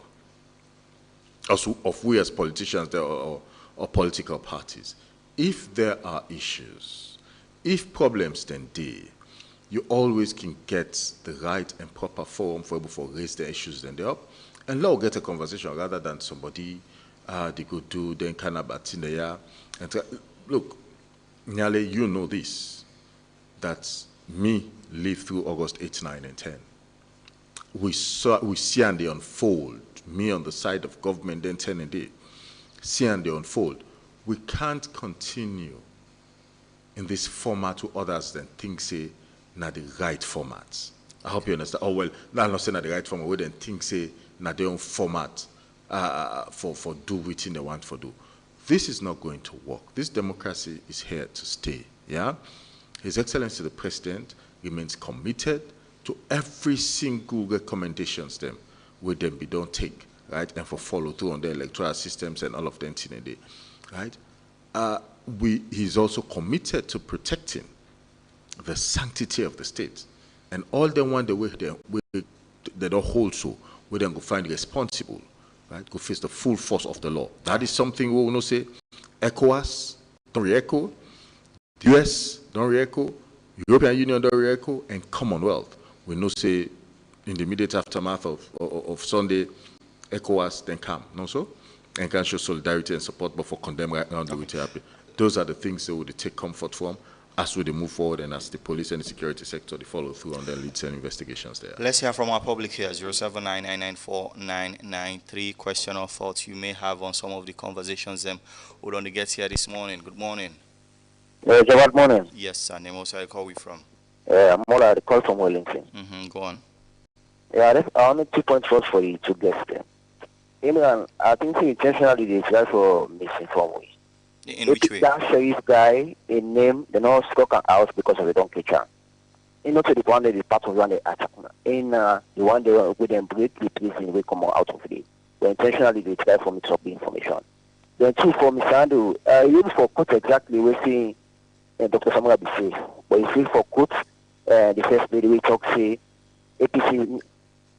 of we as politicians or political parties. If there are issues, if problems then there, you always can get the right and proper forum for able to raise the issues then they're up. And now get a conversation rather than somebody they go do then kind of in the year. And look, nearly you know this, that me live through August 8, 9, and 10. We see and they unfold, me on the side of government, then 10 and day, see and they unfold. We can't continue in this format to others than think say, not the right format. I hope you understand. Oh, well, no, I'm not saying not the right format, we then think say, not their own format for do within they want for do. This is not going to work. This democracy is here to stay, yeah? His Excellency the President remains committed to every single recommendations them with them be don't take, right? And for follow through on the electoral systems and all of them in a day, right? He's also committed to protecting the sanctity of the state. And all them want the way they don't hold so, we then go find responsible, right? Go face the full force of the law. That is something we will not say, ECOWAS, don't re-echo, the US, don't re-echo, European Union, don't re-echo, and Commonwealth. We know say in the immediate aftermath of Sunday, ECOWAS then come, no so? And can show solidarity and support, but for condemn right now, do it happy. Those are the things that we take comfort from as we move forward and as the police and the security sector they follow through on their leads and investigations there. Let's hear from our public here, 079994993. Question or thoughts you may have on some of the conversations who don't get here this morning. Good morning. Good morning. Yes, sir. Name also I call we from. I'm Mola, the call from Wellington. Go on. Yeah, I only 2 points for you to guess them. I think he intentionally they try for misinform me. In which way? That sheriff guy, a name, they not struck an house because of the donkey charm. You know, to the one that the part of one they attack. In the one they with them break the prison we come out of it. But intentionally they try for mix up the information. Then two for Mr. Andrew, you for quote exactly we see Dr. Samuel be safe. But you feel for quote the first lady we talk say APC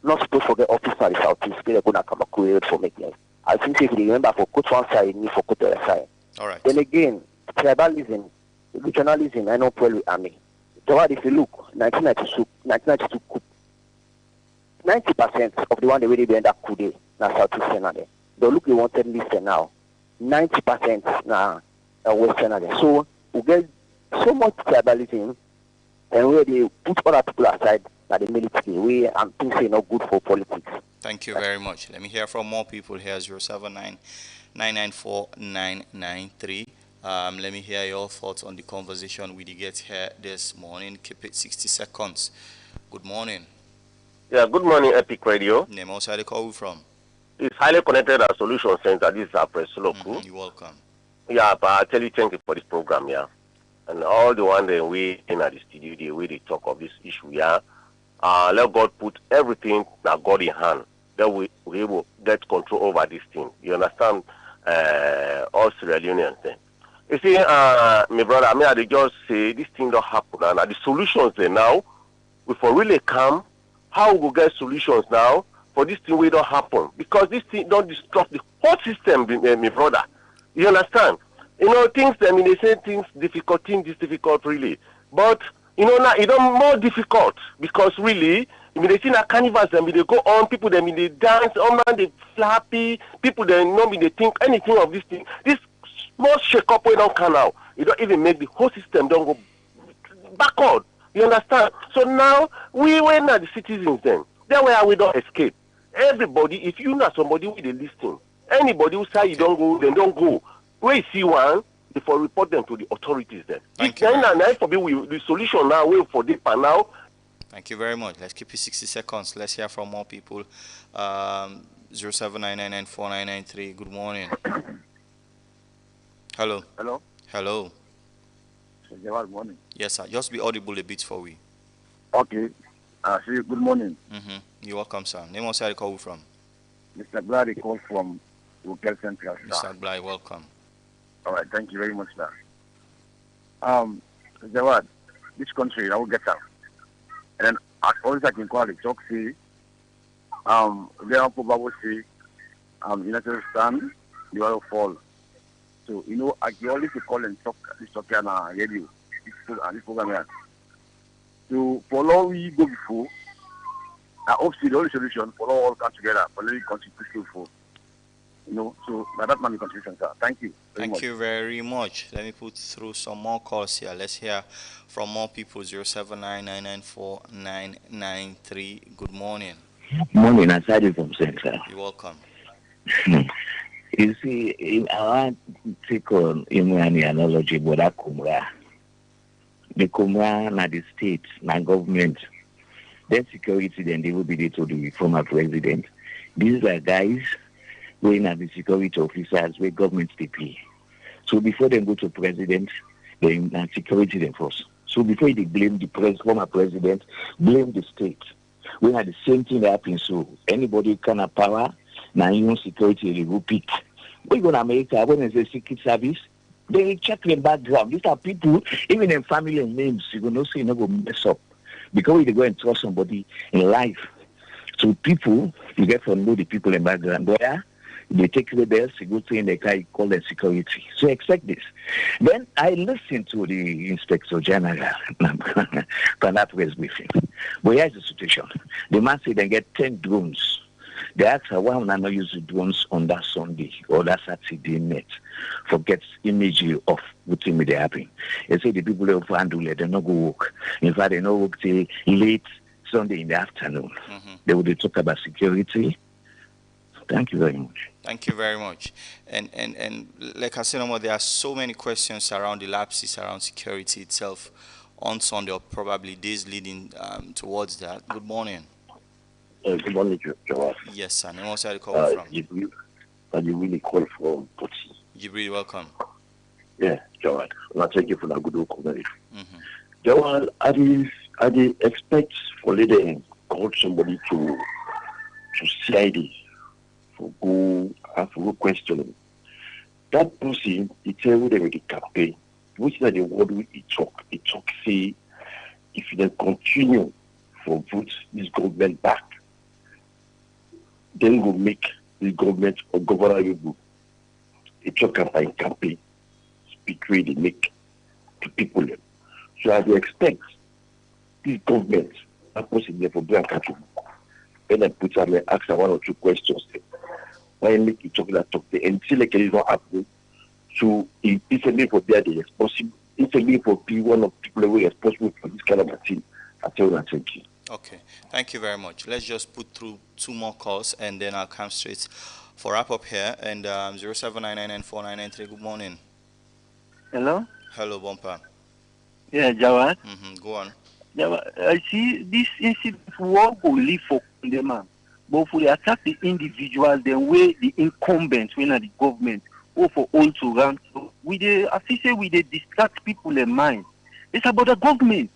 not supposed to forget office for the southeast, they're gonna come up with for making. I think if you remember for quote one side, me for quote the other side. All right. Then again, tribalism, regionalism, I know probably army. So if you look, 1992 coup, 90% of the one they really be under coup day, now Southeast Canada. They look they wanted list now. 90% now West Canada. So we get so much tribalism and where they put other people aside like the military, we and things say not good for politics. Thank you very much. Let me hear from more people here, 079994993. Let me hear your thoughts on the conversation we did get here this morning. Keep it 60 seconds. Good morning. Yeah, good morning, Epic Radio. Name also the call from. It's highly connected at Solution Center. This is our press local. You're welcome. Yeah, but I tell you, thank you for this program, yeah. And all the one that we in at the studio, the way they talk of this issue, yeah. Let God put everything that God in hand. That we will get control over this thing. You understand? All Sierra Leoneans then. You see, my brother, I mean, I just say this thing don't happen, and the solutions there now, we for really come, how we go get solutions now for this thing will don't happen, because this thing don't disrupt the whole system, my brother. You understand? You know, things, I mean, they say things difficult really, but you know, now it's more difficult because really, I mean, they see that carnivals, I mean, they go on, people, they, I mean, they dance, oh man, they feel happy, people, they know me, they think anything of this thing. This small shake up we don't come out. It don't even make the whole system don't go backward. You understand? So now, we were not the citizens then. That's why we don't escape. Everybody, if you know somebody with a listing, anybody who say you don't go, then don't go. Where you see one, before report them to the authorities then. Thank you. The solution now, wait for deeper now. Thank you very much. Let's keep it 60 seconds. Let's hear from more people. 079994993. Good morning. Hello. Hello. Hello. Good morning. Yes, sir. Just be audible a bit for we. Okay. See you. Good morning. You're welcome, sir. Name also I call from. Mr. Glad called from Local Central. Mr. Bly, welcome. All right. Thank you very much, sir. Jawad, this country, I will get out. And then, as always, I can call it talk, see, there are people say, United stand, they will fall. So, you know, I can always call and talk, this talk on radio, this program here. So, for long we go before, I hope the only solution for all come together, for the country push for. You know, so that's my contribution, sir. Thank you. Thank you very much. Let me put through some more calls here. Let's hear from more people. 079994993. Good morning. Morning, aside from Central. You're welcome. You see, I want to take on any analogy, but that Kumra. The Kumra, na the state, na government. Then security, then they will be there to the former president. These are guys going at the security officers where government they pay. So before they go to president, they security them first. So before they blame the former president, blame the state. We had the same thing that happens. So anybody can have power, now you security they will pick. We go to America when it's a secret service, they check the background. These are people, even in family and names, you will not say you never mess up. Because they go and trust somebody in life. So people, you get to know the people in background. Where they take the bells, you go to in the car, you call them security. So expect this. Then I listened to the Inspector General for that press briefing. But here's the situation. The man said they get 10 drones. They asked her, why would I not use the drones on that Sunday or that Saturday night for get image of what thing may happen? They say the people who handle it, they not go work. In fact, they not work till late Sunday in the afternoon. They would talk about security. Thank you very much. Thank you very much. And like I said, there are so many questions around the lapses around security itself on Sunday, or probably days leading towards that. Good morning. Good morning, Jawad. Yes, sir. Name also I call from. Jibril, and you really call from Poti. Jibril, welcome. Yeah, Jawad. And I thank you for that good work. Jawad, I expect for later call somebody to CID for go and for go questioning. That person, he tell them with the campaign, which is the word he talk say, if they continue for vote this government back, then go make the government or governor a talk campaign, speak really make to people. So I expect this government, that person there for black country, when I put on ask one or two questions, why make you talk that talk there until like it is not happening. So if it's a for there, they responsible. It's a for be one of people who are responsible for this kind of a thing. I tell you, thank you. Okay, thank you very much. Let's just put through two more calls and then I'll come straight for wrap up here. And 079994993. Good morning. Hello? Hello, Bumper. Yeah, Jawad. Go on. Jawad, I see this incident, we all go live for condemn. But if we attack the individual, then we the incumbent, when are the government, or for own to run. So we they, as you say, we they distract people in mind. It's about the government.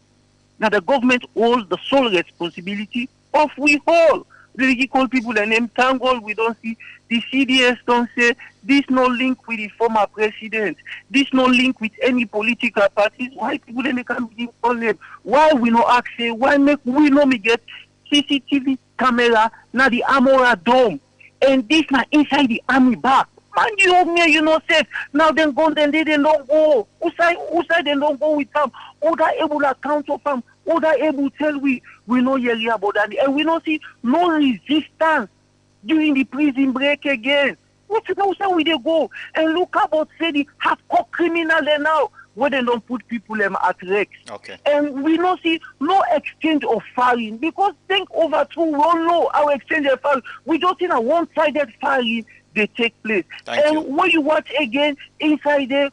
Now the government holds the sole responsibility of we all. They call people and name tangle. We don't see the CDS don't say this no link with the former president. This no link with any political parties. Why people then they can't begin call them? Why we no ask say why make we no me get CCTV camera now the Amora Dome and this now inside the army back. Man, you over here, you know, safe. Now then go, then they don't go. Who side they don't go with them? Who that able to account of them? Who that able to tell we know here about that? And we don't see no resistance during the prison break again. What's how we they go? And look about say the hardcore criminal there now, where they don't put people at risk. Okay. And we don't see no exchange of firing because think over two, we all know our exchange of firing. We just see a one-sided firing they take place. Thank you. When you watch again inside there.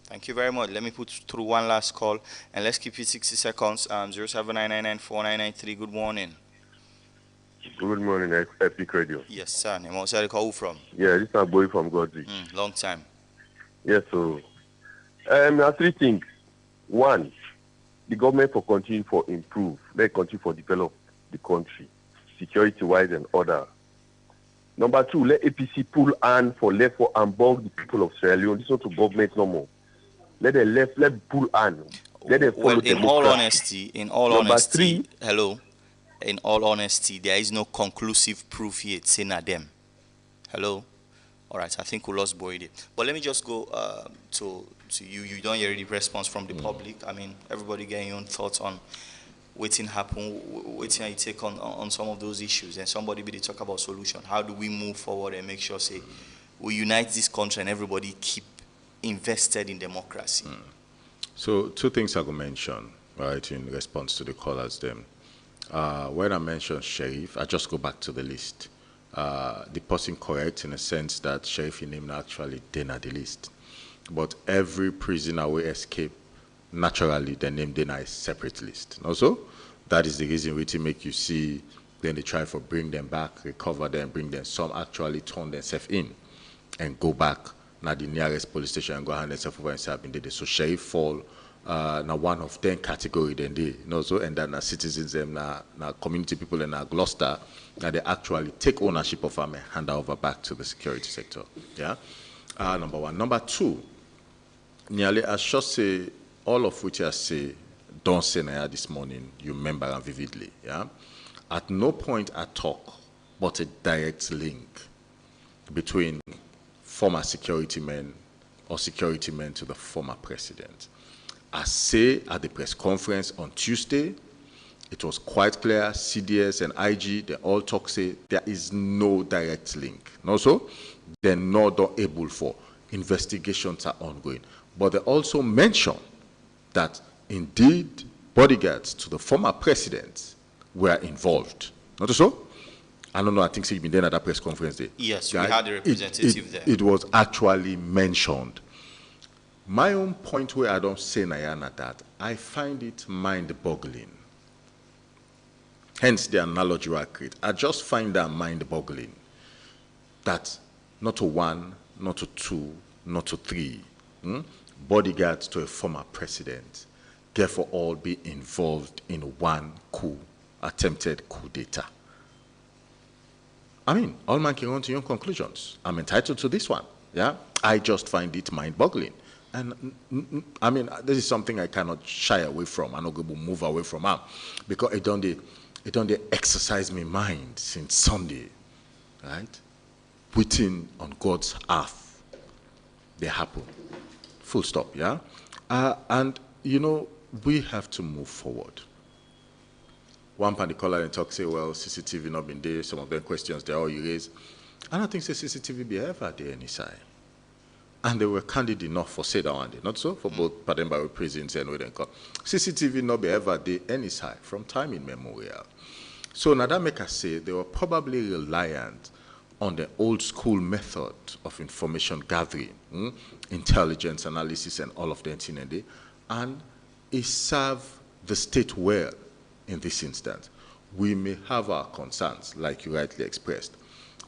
Thank you very much. Let me put through one last call and let's keep it 60 seconds. 079994993. Good morning. Good morning, Epic Radio. Yes, sir. Name where you call from? Yeah, this is a boy from Godzi. Long time. Yes, so there are three things. One, the government for continue for improve. They continue for develop the country, security-wise and order. Number two, let APC pull on for left for and bog the people of Sierra Leone. This is not to government no more. Let the left, let pull on. Let them follow in all honesty, hello. In all honesty, there is no conclusive proof yet saying at them. Hello? All right, I think we lost Boyd. But let me just go to you. You don't hear the response from the public. I mean, everybody getting your own thoughts on waiting happen, waiting you take on some of those issues, and somebody be to talk about solution. How do we move forward and make sure, say, we unite this country and everybody keep invested in democracy? So two things I could mention, right, in response to the callers then. When I mentioned Sheriff, I just go back to the list. The person correct in a sense that Sheriff in name actually deny the list. But every prisoner will escape naturally, the name deny a separate list. Also, that is the reason we to make you see then they try for bring them back, recover them, bring them. Some actually turn themselves in and go back now the nearest police station and go hand themselves over and say I've been there. So Sheriff fall now one of 10 category then they so and then citizens them now community people in Gloucester now they actually take ownership of them and hand over back to the security sector. Yeah. Number one. Number two, nearly I should say all of which I say don't say this morning, you remember and vividly. Yeah. At no point I talk but a direct link between former security men or security men to the former president. I say at the press conference on Tuesday, it was quite clear, CDS and IG, they all talk, say there is no direct link. Also, they're not able for. Investigations are ongoing. But they also mention that indeed bodyguards to the former president were involved. Not so? I don't know, I think you've been there at that press conference there. Yes, we had a representative there. It was actually mentioned. My own point where I don't say Nayana that, I find it mind-boggling. Hence the analogy I create. I just find that mind-boggling. That not to one, not to two, not to three, bodyguards to a former president, therefore all be involved in one attempted coup d'etat. I mean, all man can run to your conclusions. I'm entitled to this one. Yeah, I just find it mind-boggling. And I mean, this is something I cannot shy away from. I'm not going to move away from them because it don't exercise my mind since Sunday, right? Waiting on God's earth, they happen. Full stop. Yeah, and you know we have to move forward. One pan the caller and talk say, well, CCTV not been there. Some of them questions they all you raise. I don't think say CCTV be ever there any side. And they were candid enough for say that one day. Not so for both Pademba prisons and where they come. CCTV not be ever there any side from time immemorial. So now that make us say they were probably reliant on the old school method of information gathering, intelligence analysis and all of that in a day, and it serve the state well in this instance. We may have our concerns, like you rightly expressed.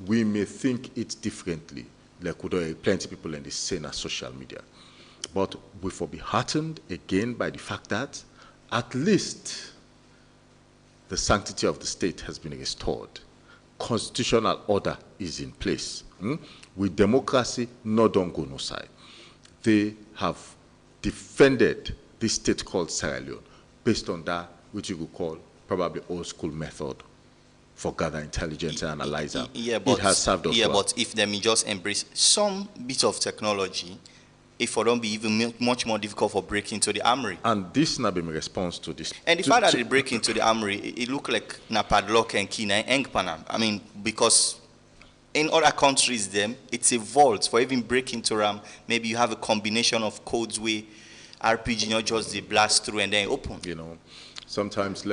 We may think it differently, like there are plenty of people in the same as social media. But we will be heartened again by the fact that at least the sanctity of the state has been restored. Constitutional order is in place. With democracy, no don't go no side. They have defended this state called Sierra Leone based on that, which you could call probably old school method for gather intelligence and analyze them. But, it has served us well. But if them just embrace some bit of technology, it for them be even much more difficult for breaking into the armory. And this not be my response to this. And the fact that they break into the armory, it look like na padlock and key na eng panam. I mean, because in other countries, them it's a vault for even breaking into RAM. Maybe you have a combination of codes where RPG not just the blast through and then open. You know, sometimes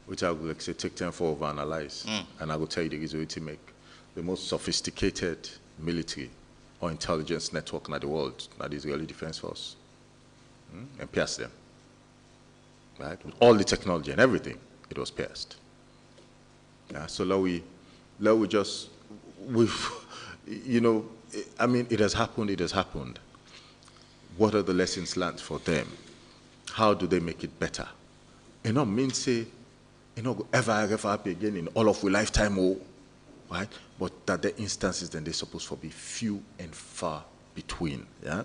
which I will like say take time for overanalyze, and I will tell you the reason to make the most sophisticated military or intelligence network in the world, that the Israeli Defense Force, and pierce them. Right, with all the technology and everything, it was pierced. Yeah, so now we just, you know, I mean, it has happened. It has happened. What are the lessons learned for them? How do they make it better? You know, mean say, you know, ever happen again in all of our lifetime, right? But that the instances then they're supposed to be few and far between. Yeah.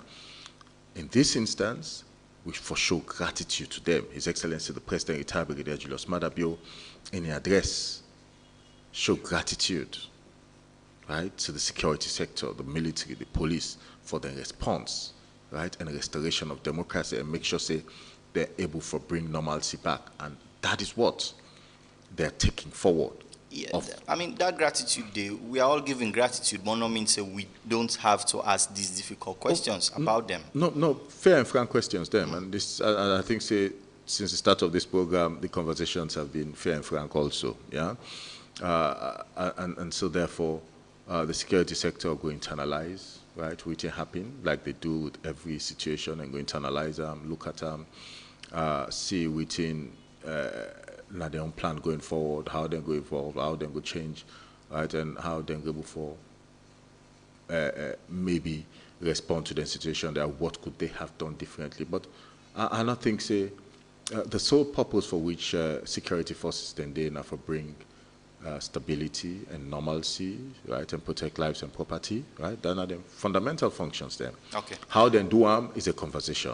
In this instance, we for show gratitude to them. His Excellency the President, retired Brigadier Julius Madabio, in the address, show gratitude, right, to the security sector, the military, the police, for their response, right, and the restoration of democracy, and make sure say they're able to bring normalcy back, and that is what they're taking forward. Yeah, I mean, that gratitude day, we are all giving gratitude, but no means we don't have to ask these difficult questions about them. No, fair and frank questions, them. And this, I think, say, since the start of this program, the conversations have been fair and frank also, yeah? And so, therefore, the security sector are going to analyze, right, which happen, like they do with every situation, and going to analyze them, look at them, see within their own plan going forward, how they're going to evolve, how they're going to change, right, and how they're going to maybe respond to the situation that what could they have done differently. But I don't think, say, the sole purpose for which security forces then they now for bring stability and normalcy, right, and protect lives and property, right, they're not the fundamental functions then. Okay. How they do them is a conversation,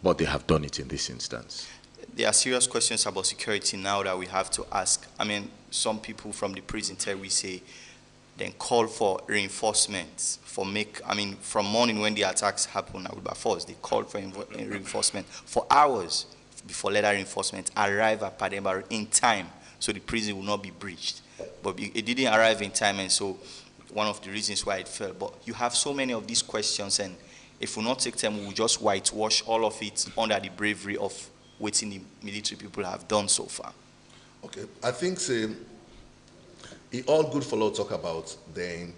but they have done it in this instance. There are serious questions about security now that we have to ask. I mean, some people from the prison tell we say, then call for reinforcements from morning when the attacks happen by force, they call for reinforcement for hours before later reinforcement arrive at Pademba in time, so the prison will not be breached. But it didn't arrive in time, and so one of the reasons why it fell. But you have so many of these questions, and if we not take time, we'll just whitewash all of it under the bravery of what the military people have done so far. Okay, I think say it all good for talk about the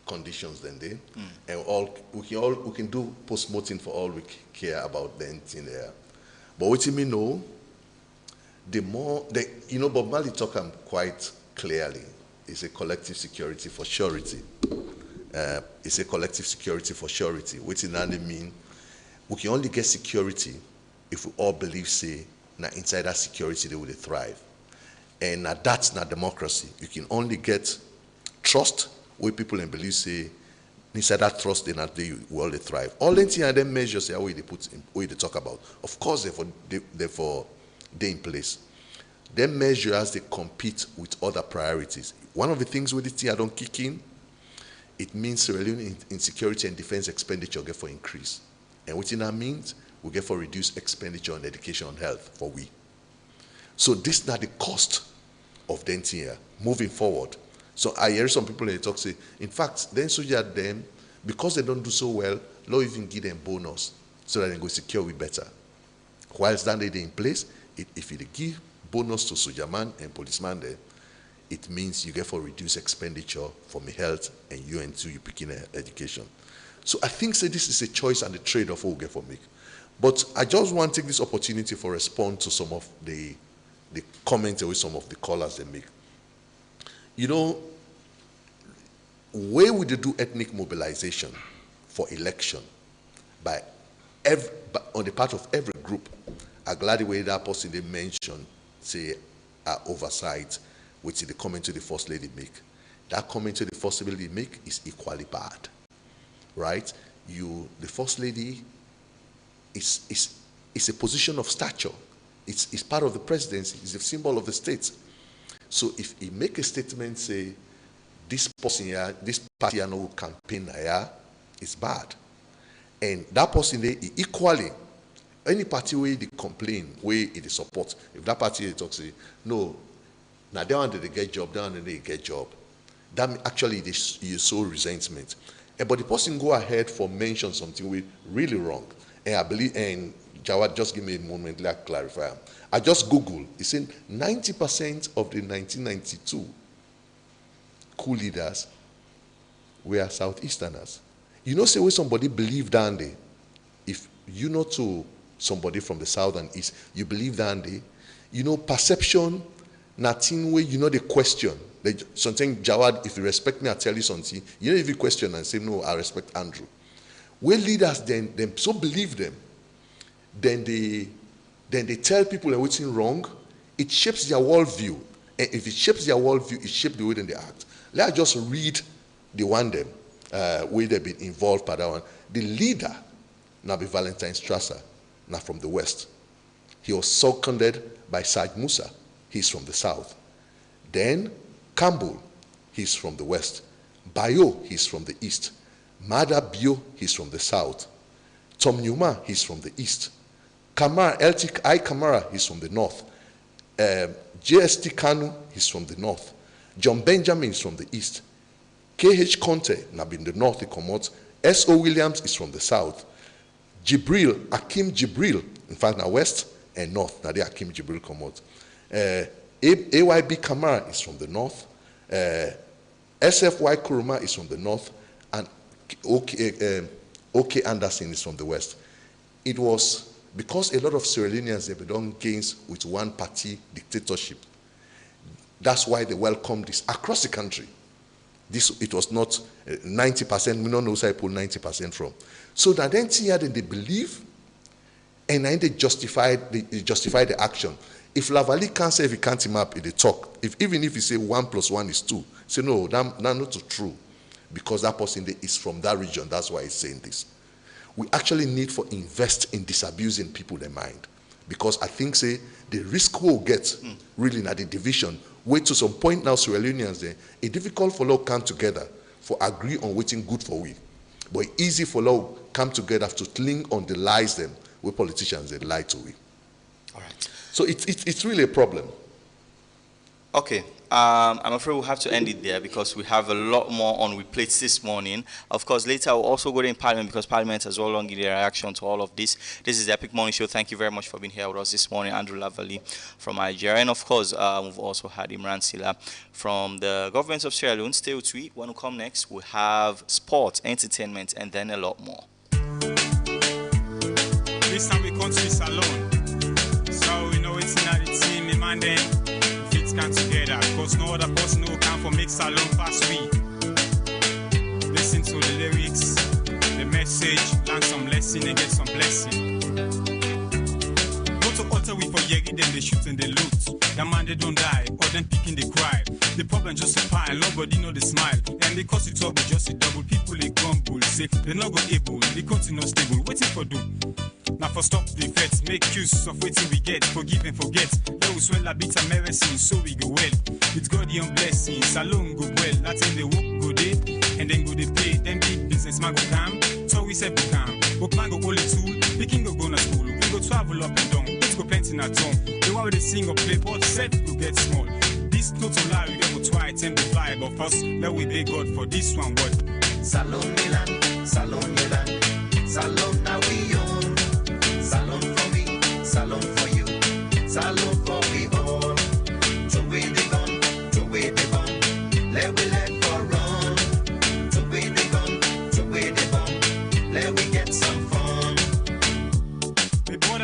conditions then they and we can do post-mortem for all we care about the thing there. But what you mean know, the more Bob Marley talk quite clearly. It's a collective security for surety. It's a collective security for surety. Which in that mean we can only get security if we all believe, say, that inside that security they will thrive. And that's not democracy. You can only get trust where people and believe, say, inside that trust they will thrive. All the them measures are where they put in, where they talk about. Of course, therefore they're in place. Them measures as they compete with other priorities. One of the things with the thing I don't kick in, it means Sierra Leone in security and defense expenditure get for increase. And what that means, we get for reduced expenditure on education and health for we. So this is not the cost of the here moving forward. So I hear some people in the talk say, in fact, then soldier them, because they don't do so well, law even give them bonus so that they go secure we better. Whilst that they in place, if you give bonus to soldier man and policeman there, it means you get for reduce expenditure for me health and you and two you picking education. So I think say this is a choice and a trade-off we get for me. But I just want to take this opportunity for respond to some of the comments with some of the callers they make. You know, where would they do ethnic mobilization for election by on the part of every group? I'm glad the way that person they mentioned, say, oversight, which is the comment to the First Lady make. That comment to the First Lady make is equally bad, right? The First Lady is a position of stature. It's part of the presidency. It's a symbol of the state. So if he make a statement, say, this person here, this party here no campaign here, it's bad. And that person there, equally, any party where they complain, where it support, if that party talks, say, no, now they want to get job, they want to get job. That actually you sow resentment. But the person go ahead for mention something we really wrong. And I believe, and Jawad just give me a moment, let clarify. I just Googled, it's saying 90% of the 1992 coup leaders were Southeasterners. You know, say when somebody believe down there, if you know to somebody from the South and East, you believe down there, you know, perception, nothing way, you know, the question. Something, Jawad, if you respect me, I tell you something. You know, if you question and say, no, I respect Andrew. When leaders then so believe them, then they tell people that what's wrong, it shapes their worldview. And if it shapes their worldview, it shapes the way they act. Let's just read the one them, where they've been involved by that one. The leader, now be Valentine Strasser, now from the West. He was seconded by Saad Musa. He's from the South. Then Campbell, he's from the West. Bayo, he's from the East. Mada Bio, he's from the South. Tom Newman, he's from the East. Kamara, Eltic I Kamara, he's from the North. JST Kanu, he's from the North. John Benjamin is from the East. KH Conte, now in the North, he comes. S.O. Williams is from the South. Akim Jibril, in fact, now West and North, now they Akim Jibril come out. AYB Kamara is from the North. SFY Kuruma is from the North. And OK Anderson is from the West. It was because a lot of Sierra Leoneans have done gains with one party dictatorship. That's why they welcomed this across the country. It was not 90%, we don't know where I pull 90% from. So that then they believe and then they justify the action. If Lavali can't say if he can't him up, they talk. Even if he say 1 + 1 is 2, say no, that's not true. Because that person is from that region, that's why he's saying this. We actually need to invest in disabusing people their mind. Because I think, say, the risk we'll get really in the division, wait to some point now, Sierra Leoneans, it's difficult for law come together for agree on waiting good for we. But it's easy for law come together to cling on the lies them, where politicians they lie to we. All right. So it's really a problem. Okay. I'm afraid we'll have to end it there because we have a lot more on we plates this morning. Of course, later we'll also go to Parliament because Parliament has all along given a reaction to all of this. This is the Epic Morning Show. Thank you very much for being here with us this morning. Andrew Lavali from Nigeria. And of course, we've also had Imran Silla from the government of Sierra Leone. Stay with me. When we come next, we have sports, entertainment, and then a lot more. This time we come to the salon. So we know it's not the team, the man then. Come together, cause no other person who can for make salon pass we. Listen to the lyrics, the message, learn some lesson and get some blessing. Go to altar we for Yegi, then they shoot and they loot. That man they don't die, or them picking they cry. The problem just a pile, nobody know the smile. And they cause it trouble, just a double. People they grumble, say they not go able, they continue stable, waiting for do. Now for stop the effects, make use of waiting we get, forgive and forget. Let us swell a bit of medicine, so we go well. It's God the blessings, alone go well. That's in the work go day, and then go they pay. Then big business man go come, so we say become. Book man go only tool, picking go to school. We go travel up and down, let's go painting at home. The one with the sing or play, but set go get small. This total lie, we go try and the vibe of us. Let we beg God for this one, what? Salon Milan, Salon Milan, Salon now we own. Salon for me, salon for you, salon for we all. Throw away the gun, throw away the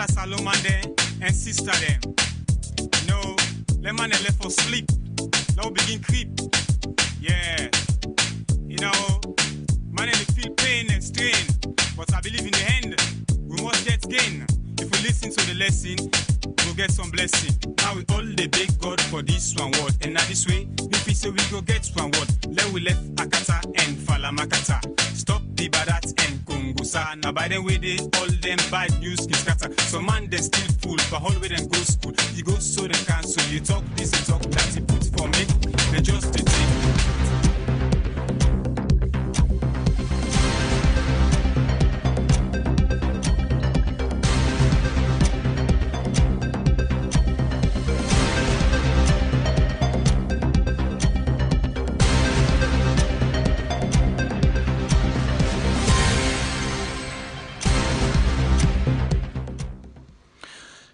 brother Salom and sister them. No, let man left for sleep. Now begin creep. Yeah. You know, man they feel pain and strain. But I believe in the end, we must get gain. If we listen to the lesson, we'll get some blessing. Now we all the big God for this one word. And now this way, if we say we go get one word, let we left Akata and Falamakata. Stop the badat and Kungusa. Now by the way, they all them bad news can scatter. So man, they still fool, but all way them go school. You go so they cancel. You talk this and talk that. You put for me, they just the thing.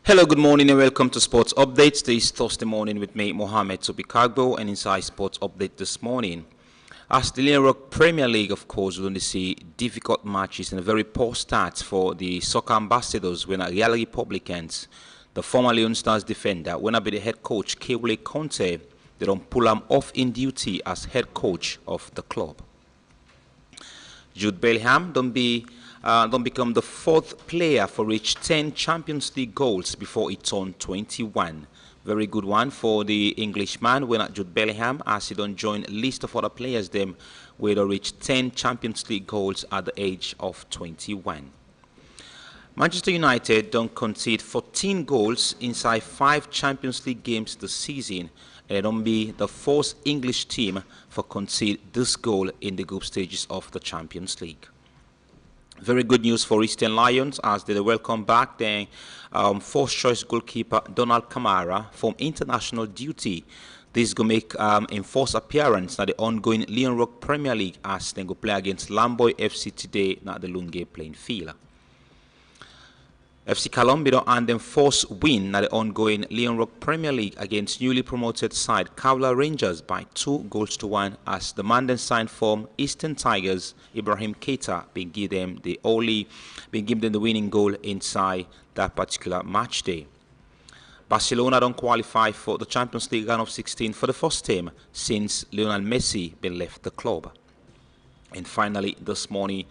Hello, good morning and welcome to Sports Updates. This is Thursday morning with me, Mohamed Tobikagbo, and inside Sports Update this morning. As the Leon Rock Premier League, of course, we're going to see difficult matches and a very poor start for the soccer ambassadors when at Real Republicans. The former Leon Stars defender, when I be the head coach, Kewle Conte, they don't pull him off in duty as head coach of the club. Jude Bellingham don't become the fourth player for reach 10 Champions League goals before he turned 21. Very good one for the Englishman when at Jude Bellingham, as he don't join a list of other players them where they reach 10 Champions League goals at the age of 21. Manchester United don't concede 14 goals inside 5 Champions League games this season, and they don't be the fourth English team for concede this goal in the group stages of the Champions League. Very good news for Eastern Lions as they welcome back their first choice goalkeeper Donald Kamara from international duty. This is going to make enforced appearance at the ongoing Leon Rock Premier League as they go play against Lamboy FC today at the Lungay playing field. FC Colombia don't earn them first win at the ongoing Leon Rock Premier League against newly promoted side Kaula Rangers by 2-1 as the man then signed from Eastern Tigers Ibrahim Keita been give them the winning goal inside that particular match day. Barcelona don't qualify for the Champions League round of 16 for the first time since Lionel Messi been left the club. And finally this morning,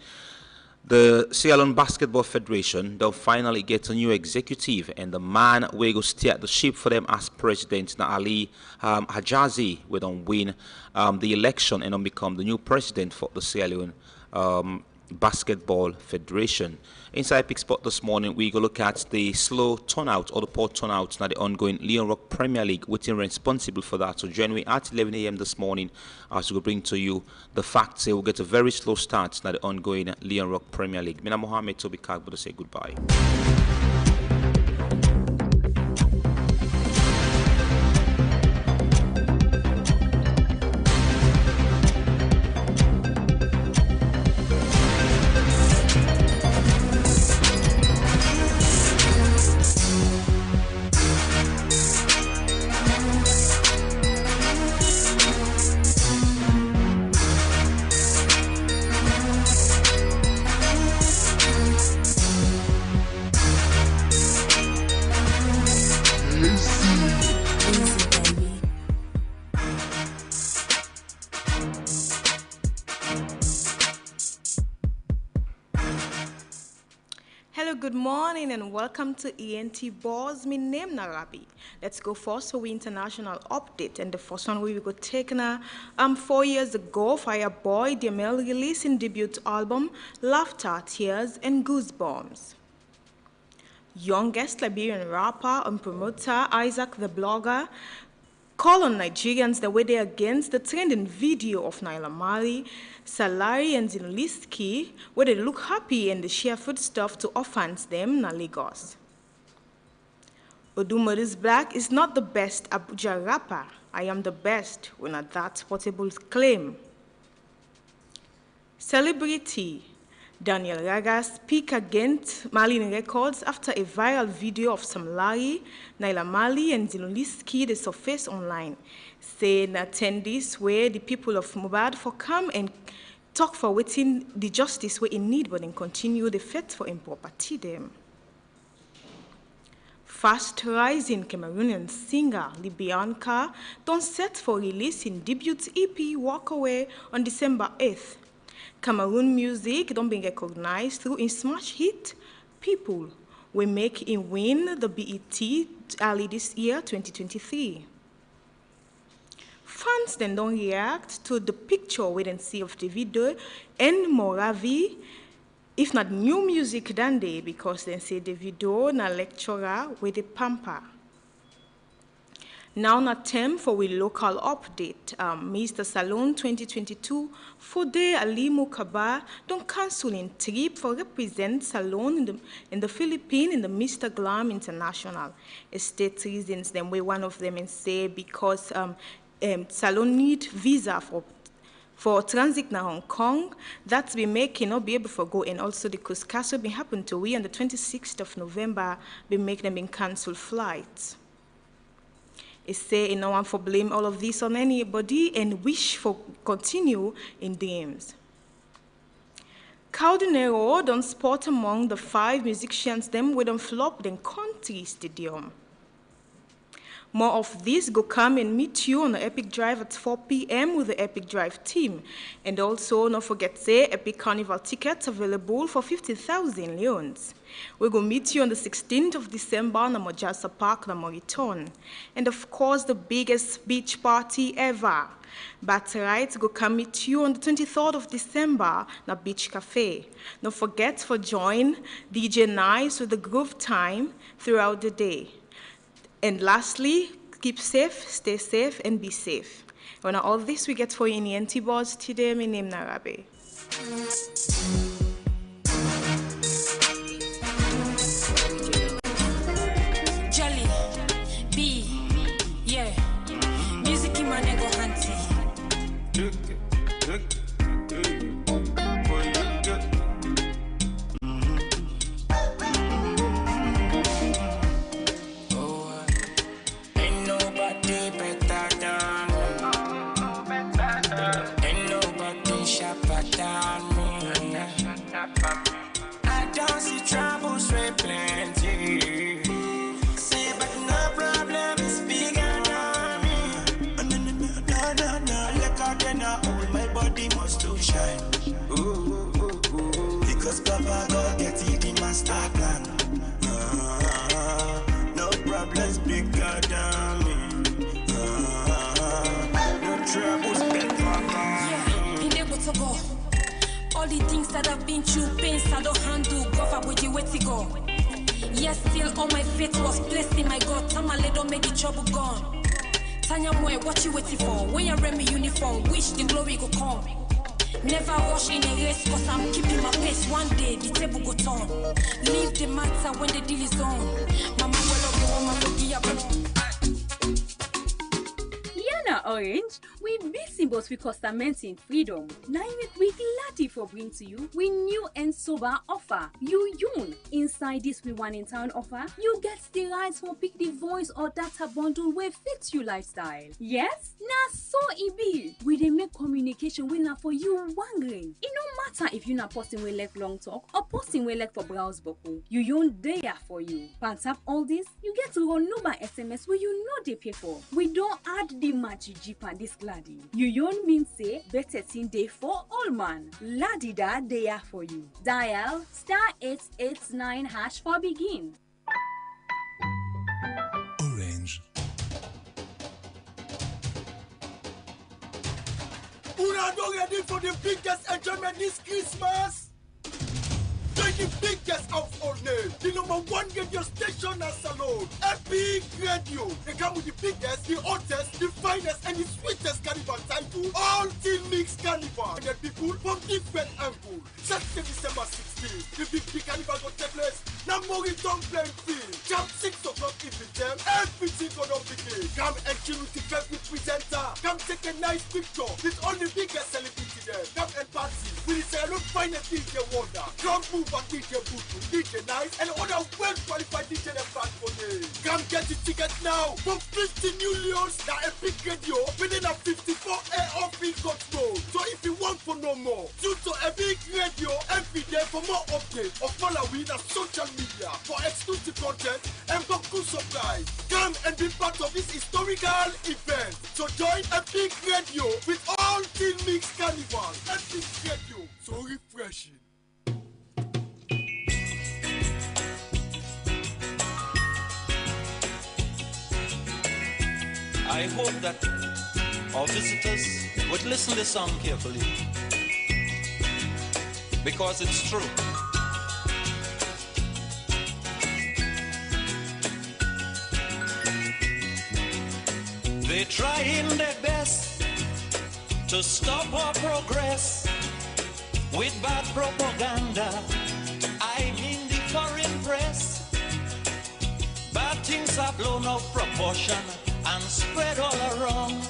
the Sierra Leone Basketball Federation they'll finally get a new executive, and the man who will steer the ship for them as president, Ali Hajazi, will don't win the election and become the new president for the Sierra Leone Basketball Federation. Inside Pick Spot this morning, we go look at the slow turnout or the poor turnout now the ongoing Leon Rock Premier League, which is responsible for that. So join me at 11 a.m. this morning as we will bring to you the facts. We'll get a very slow start now the ongoing Leon Rock Premier League. Mina Mohamed Tobi Kagbo to say goodbye. Good morning and welcome to ENT Boss. My name Narabi. Let's go first for the international update, and the first one we will go take now. 4 years ago, Fireboy Demel released his debut album Laughter, Tears and Goosebumps. Youngest Liberian rapper and promoter Isaac the Blogger call on Nigerians the way they against the trending video of Naila Marley, Salari and Zinoliski, where they look happy and they share foodstuff to orphans them na Lagos. Odumodu's Black is not the best Abuja rapper. I am the best when at that portable claim. Celebrity Daniel Raga speak against Marlin Records after a viral video of Sam Larry, Naila Marley and Zinoliski they surfaced online, saying attendees where the people of Mubad for come and talk for waiting the justice we in need but then continue the fight for improperty them. Fast rising Cameroonian singer Libyanka done set for releasing debut EP Walk Away on December 8th. Cameroon music don't be recognized through his smash hit People, we make him win the BET early this year, 2023. Fans then don't react to the picture we then see of Davido and Moravi, if not new music than they, because then say Davido na lecturer with a pamper. Now na time for we local update. Mr. Salon 2022 Fode Ali Mukaba don't cancel in trip for represent Salon in the Philippines in the Mr. Glam International. State reasons then we one of them and say because Salon need visa for transit na Hong Kong, that's been making not be able to go, and also the Kuskaso been happen to we on the 26th of November been make them in cancel flights. It say no one for blame all of this on anybody and wish for continue in dreams. Caldinero don't spot among the 5 musicians them with them flop then country stadium. More of this go come and meet you on the Epic Drive at 4 p.m. with the Epic Drive team. And also, don't forget, say, Epic Carnival tickets available for 50,000 leons. We go meet you on the 16th of December in Mojasa Park, in Moriton. And of course, the biggest beach party ever. But right, go come meet you on the 23rd of December in Beach Cafe. Don't forget for join DJ Nice with the groove time throughout the day. And lastly, keep safe, stay safe, and be safe. And all this we get for you in ENT Boards today. My name is Narabe. Jolly, B, yeah. Music in my nego hunting. I don't see troubles with plenty. Say, but no problem is bigger than me. No. Look out there now, all my body must to shine. Ooh. Because Papa God get it in my star plan. No problems bigger than me. No troubles better than Yeah, in able to go. All the things that I've been through, pains I don't handle, cover with the way to go. Yes, still all my faith was placed in my God. Tamale don't make the trouble gone. Tanya Moe, what you waiting for? When you wear me uniform, wish the glory go come. Never rush in a race, cause I'm keeping my pace. One day, the table go turn. Leave the matter when the deal is on. Mama, well, of your woman, to be a Yana Orange, we big symbols with customers in freedom. Now we glad for bring to you we new and sober offer. You inside this we one in town offer, you get the rights for pick the voice or data bundle where fits your lifestyle. Yes, now so it be. We dey make communication winner for you wondering. It no matter if you not posting we like long talk or posting we like for browse boku. You there for you. Pan tap all this, you get to run number SMS where you know they pay for. We don't add the match Jeep and this gladdy. You mean say better thing day for all man. Ladida they are for you. Dial *889# for begin. Orange. Una not ready for the biggest enjoyment this Christmas? Join the biggest of all name, the #1 radio station as Salon, Epic Radio. They come with the biggest, the hottest, the finest, and the sweetest carnival title, all team mix carnival. And the people from different angles. Saturday, December 16th, the big carnival will take place. Now Moriton playing field. Jump 6 o'clock evening time, everything gonna begin. Come and chill with the favorite presenter. Come take a nice picture with all the biggest celebrity there. Come and party with the Salon finest DJ Wonder. Come move and DJ Butu, DJ Nice, and other well-qualified DJ and back for you. Come get your ticket now for 50 new leons. Now Epic Radio within a 54 AOP control. So if you want for no more, tune to Epic Radio every day for more updates or follow we on social media for exclusive content and Goku surprise. Come and be part of this historical event. So join Epic Radio with all Teen Mix Carnival. Epic Radio, so refreshing. I hope that our visitors would listen to this song carefully, because it's true. They're trying their best to stop our progress with bad propaganda. I mean the foreign press. Bad things are blown out of proportion and spread all around.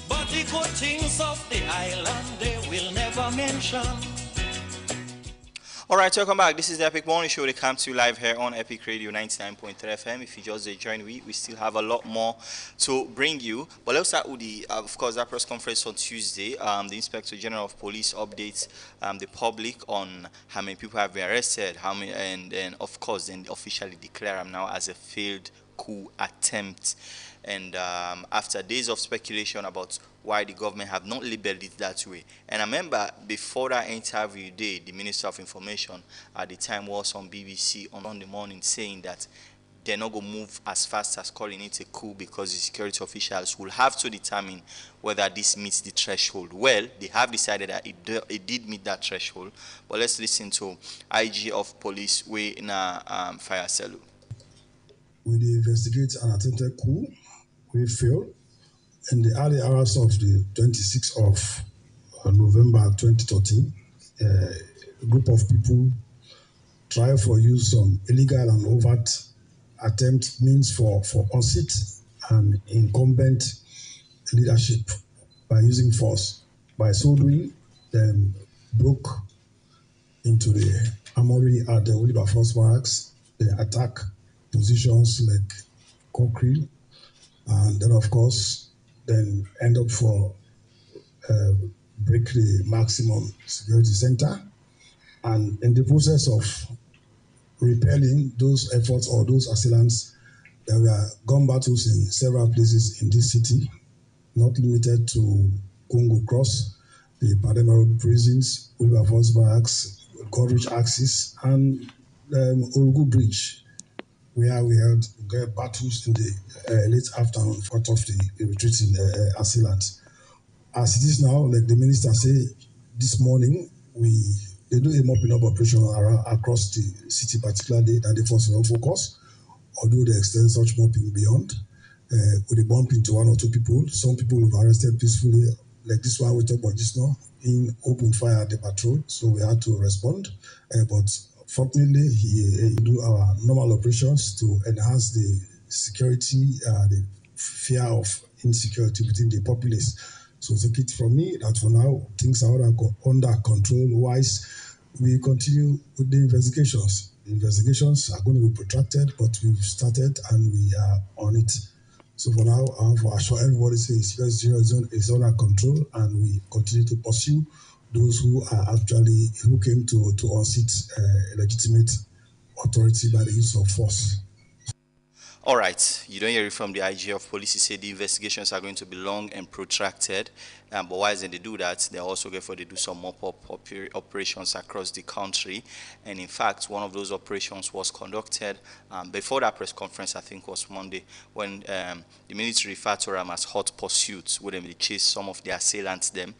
But the good things of the island they will never mention. All right, welcome back. This is the Epic Morning Show. They come to you live here on Epic Radio 99.3 FM. If you just joined, we still have a lot more to bring you. But let's start with the, of course, that press conference on Tuesday. The Inspector General of Police updates the public on how many people have been arrested, how many, and then of course, then officially declare him now as a failed coup attempt. And after days of speculation about why the government have not labeled it that way. And I remember before that interview day, the Minister of Information at the time was on BBC on Monday morning saying that they're not going to move as fast as calling it a coup because the security officials will have to determine whether this meets the threshold. Well, they have decided that it did meet that threshold. But let's listen to IG of Police Way in Fire Selu. We investigate an attempted coup. We failed. In the early hours of the 26th of November 2013, a group of people tried for use some illegal and overt attempt means for unseat and incumbent leadership by using force. By so doing, them broke into the armory at the Wilberforce Barracks. They attack positions like Cochrane, and then of course then end up for break the maximum security center. And in the process of repelling those efforts or those assailants, there were gun battles in several places in this city, not limited to Congo Cross, the Pademaro prisons, Wilberforce Barracks, Goldrich Axis, and Orugu Bridge, where we had battles in the late afternoon out of the retreating assailants. As it is now, like the minister said this morning, they do a mopping up operation across the city, particularly, and they force no focus, although they extend such mopping beyond. With a bump into one or two people, some people were arrested peacefully, like this one we talk about just now, in open fire at the patrol, so we had to respond. But fortunately, he do our normal operations to enhance the security, the fear of insecurity within the populace. So take it from me that for now, things are under control. Wise, we continue with the investigations. The investigations are going to be protracted, but we've started and we are on it. So for now, for assure everybody, say is under control, and we continue to pursue those who came to unseat a legitimate authority by the use of force. All right, you don't hear it from the IG of Police. He said the investigations are going to be long and protracted. But why isn't they do that? They're also going to do some mop-up operations across the country. And in fact, one of those operations was conducted before that press conference, I think was Monday, when the military referred to them as hot pursuits, where they chased some of the assailants them.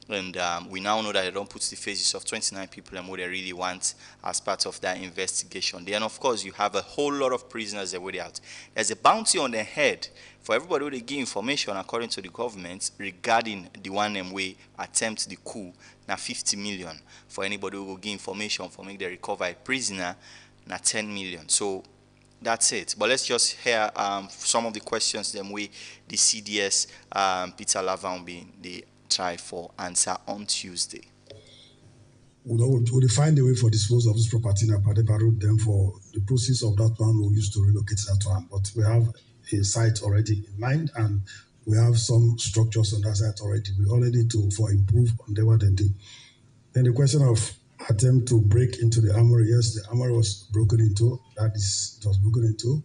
And we now know that they don't put the faces of 29 people and what they really want as part of that investigation. Then, of course, you have a whole lot of prisoners that were out. There's a bounty on their head for everybody who they give information, according to the government, regarding the one way attempt the coup. Now 50 million for anybody who will give information for make they recover a prisoner. Now 10 million. So that's it. But let's just hear some of the questions them way the CDS Peter Lavan being the try for answer on Tuesday. We'll find a way for disposal of this property in Pademaro. Then for the process of that one, we'll use to relocate that one. But we have a site already in mind, and we have some structures on that site already. We only need to improve on the what they did. Then the question of attempt to break into the armory. Yes, the armory was broken into. That is, it was broken into,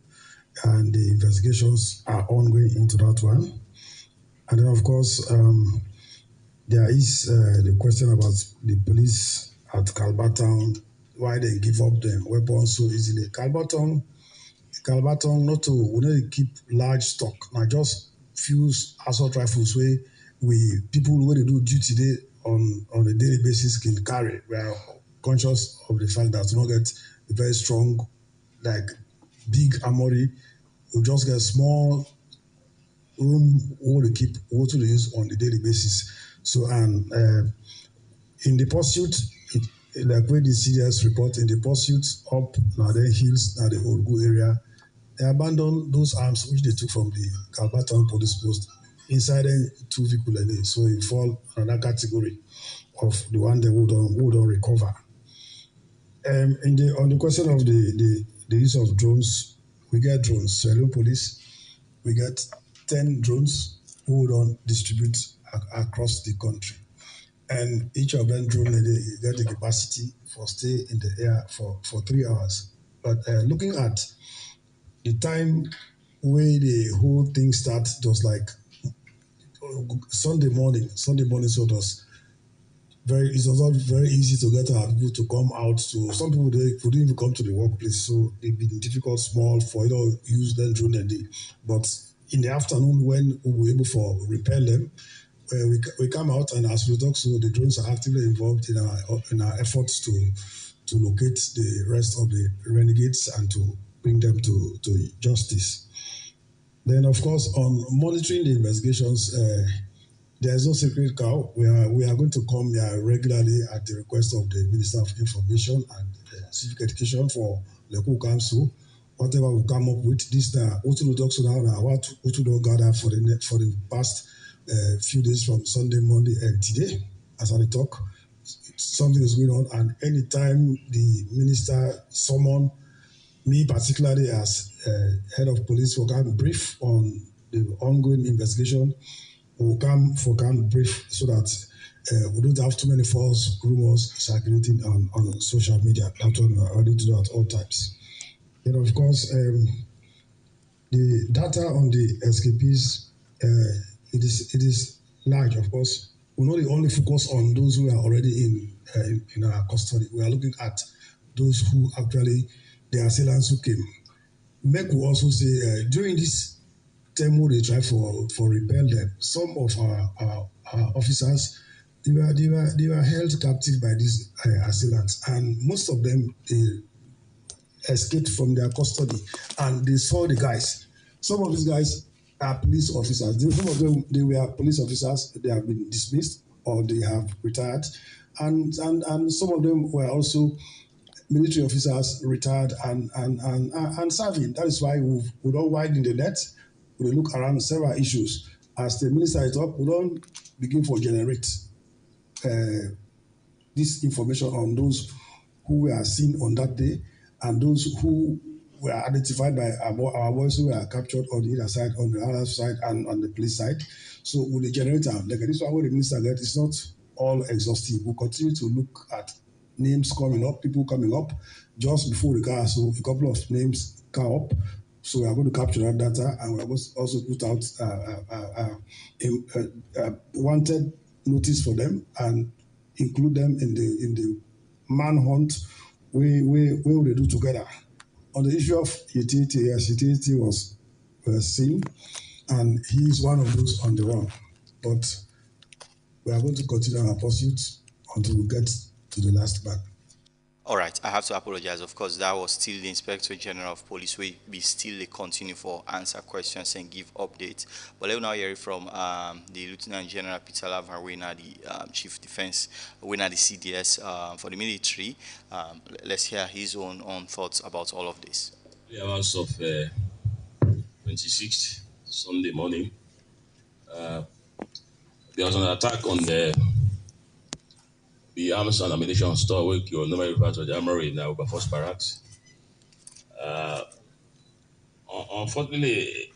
and the investigations are ongoing into that one. And then, of course, there is the question about the police at Calbatown, why they give up the weapons so easily. Calbatown, not to we need to keep large stock. Now just few assault rifles where people where they do duty day on a daily basis can carry. We are conscious of the fact that we don't get a very strong, like big armory. We just get small room what to keep what to use on a daily basis. So and in the pursuit, like when the CDS report in the pursuit up now the hills now the Olgu area, they abandoned those arms which they took from the Calbatown police post inside two vehicles, so it fall another category of the one they would don't recover. On the question of the use of drones, we get drones. Sierra Leone Police, we get 10 drones who don't distribute across the country. And each of them drone they get the capacity for stay in the air for 3 hours. But looking at the time where the whole thing started, it was like Sunday morning, so it was not very easy to get our people to come out. So some people they couldn't even come to the workplace, so it's been difficult, small for use them during the day. But in the afternoon, when we were able to repel them, we come out, and as we talk, so the drones are actively involved in our efforts to locate the rest of the renegades and to bring them to justice. Then, of course, on monitoring the investigations, there is no sacred cow. We are going to come here regularly at the request of the Minister of Information and Civic Education for the Local Council. Whatever we come up with, this now, what we talk now, what we don't gather for the past few days from Sunday, Monday, and today, as I talk, something is going on. And anytime the minister summon me, particularly as head of police, will come brief on the ongoing investigation. Will come brief so that we don't have too many false rumors circulating on social media. That's what we're ready to do at all times. Then, of course, the data on the escapees, it is large, of course. We not only focus on those who are already in our custody. We are looking at those who actually, the assailants who came. Make will also say, during this time they try for repel them, some of our officers, they were held captive by these assailants, and most of them escaped from their custody, and they saw the guys. Some of these guys are police officers. Some of them they were police officers. They have been dismissed or they have retired, and some of them were also military officers retired and serving. That is why we don't widen the net. We look around several issues. As the minister is up, we don't begin to generate this information on those who were seen on that day and those who were identified by our boys who were captured on the other side, on the other side, and on the police side. So with the generator, like this one, what the minister gets is not all exhaustive. We'll continue to look at names coming up, people coming up just before the car. So a couple of names come up. So we are going to capture that data, and we are going to also put out a wanted notice for them and include them in the manhunt we will do together. On the issue of utility, yes, utility was seen, and he is one of those on the run. But we are going to continue our pursuit until we get to the last bag. All right, I have to apologize. Of course, that was still the Inspector General of Police. We still continue for answer questions and give updates. But let's now hear it from the Lieutenant General Peter Lavarina, the Chief Defense winner, the CDS for the military. Let's hear his own thoughts about all of this. 3 hours of 26th, Sunday morning, there was an attack on the arms and ammunition store, which you normally refer to the armory in Wilberforce Barracks. Unfortunately,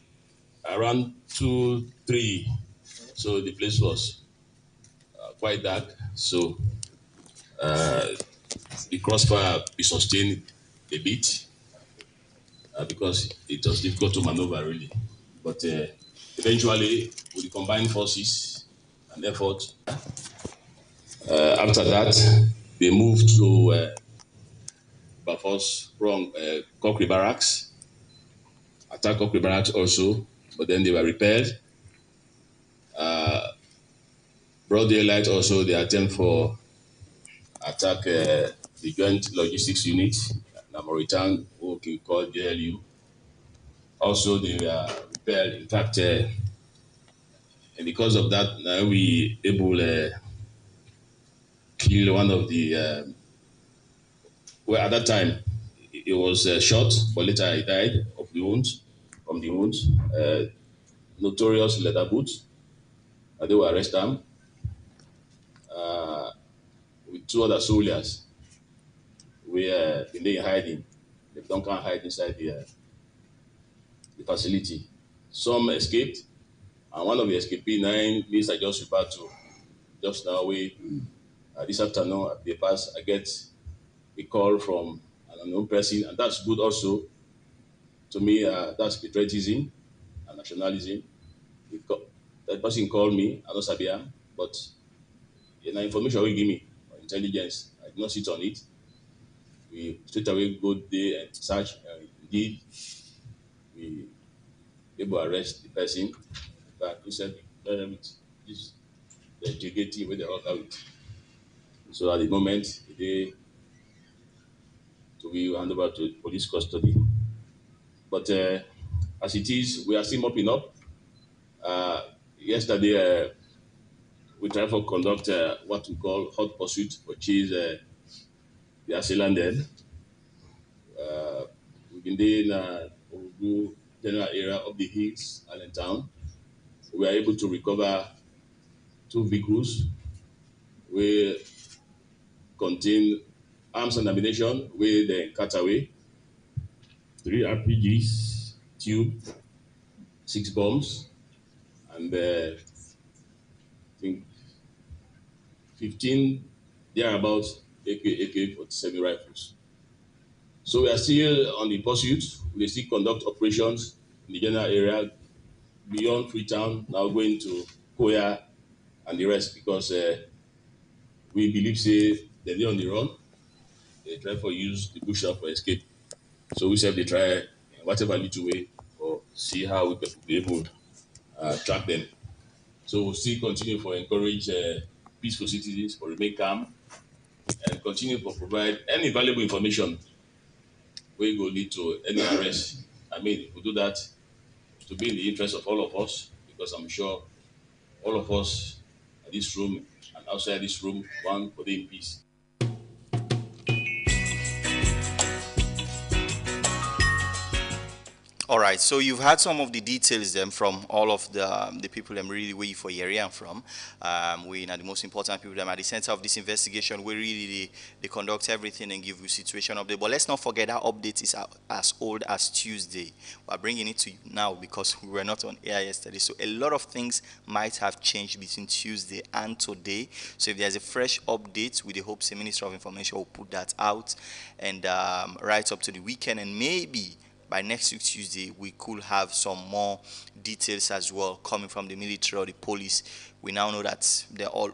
around 2, 3, so the place was quite dark. So the crossfire be sustained a bit because it was difficult to maneuver really. But eventually, with the combined forces and effort, after that, they moved to Bafos from Kokri Barracks, attacked Kokri Barracks also, but then they were repelled. Broad daylight also, they attempt for attack the Joint Logistics Unit, Namoritan, who we call JLU. Also, they were repelled. In fact, and because of that, now we able kill one of the. Well, at that time, he was shot, but later he died of the wounds, from the wounds. Notorious leather boots. They were arrested him with two other soldiers. We been in hiding. They don't can hide inside the facility. Some escaped, and one of the escapee nine means I just referred to just now. This afternoon at the pass, I get a call from an unknown person, and that's good also. To me, that's patriotism and nationalism. That person called me, I don't sabia, but the information will give me, or intelligence, I did not sit on it. We straight away go there and search. Indeed, we able to arrest the person. But he said, this the JGT with the rock out. So at the moment, they to be hand over to police custody. But as it is, we are still mopping up. Yesterday, we tried to conduct what we call hot pursuit, which is the assailant dead. We've been there in Ogu general area of the hills, Allentown. We are able to recover 2 vehicles. We contain arms and ammunition where they cut away, 3 RPGs, tube, 6 bombs, and I think 15 thereabouts AK-47 rifles. So we are still on the pursuit. We still conduct operations in the general area beyond Freetown, now going to Koya and the rest, because we believe say they're on the run. They try for use the bush for escape. So we said they try in whatever little way or see how we can be able to track them. So we'll still continue for encourage peaceful citizens for remain calm and continue to provide any valuable information where will lead to any arrest. I mean, we do that to be in the interest of all of us, because I'm sure all of us in this room and outside this room want for the peace. All right, so you've had some of the details then from all of the people I'm really waiting for area from. We are the most important people that are at the center of this investigation. We really they conduct everything and give you situation update. But let's not forget that update is as old as Tuesday. We're bringing it to you now because we were not on air yesterday. So a lot of things might have changed between Tuesday and today. So if there's a fresh update, we hope the Minister of Information will put that out and right up to the weekend, and maybe by next week Tuesday we could have some more details as well coming from the military or the police. We now know that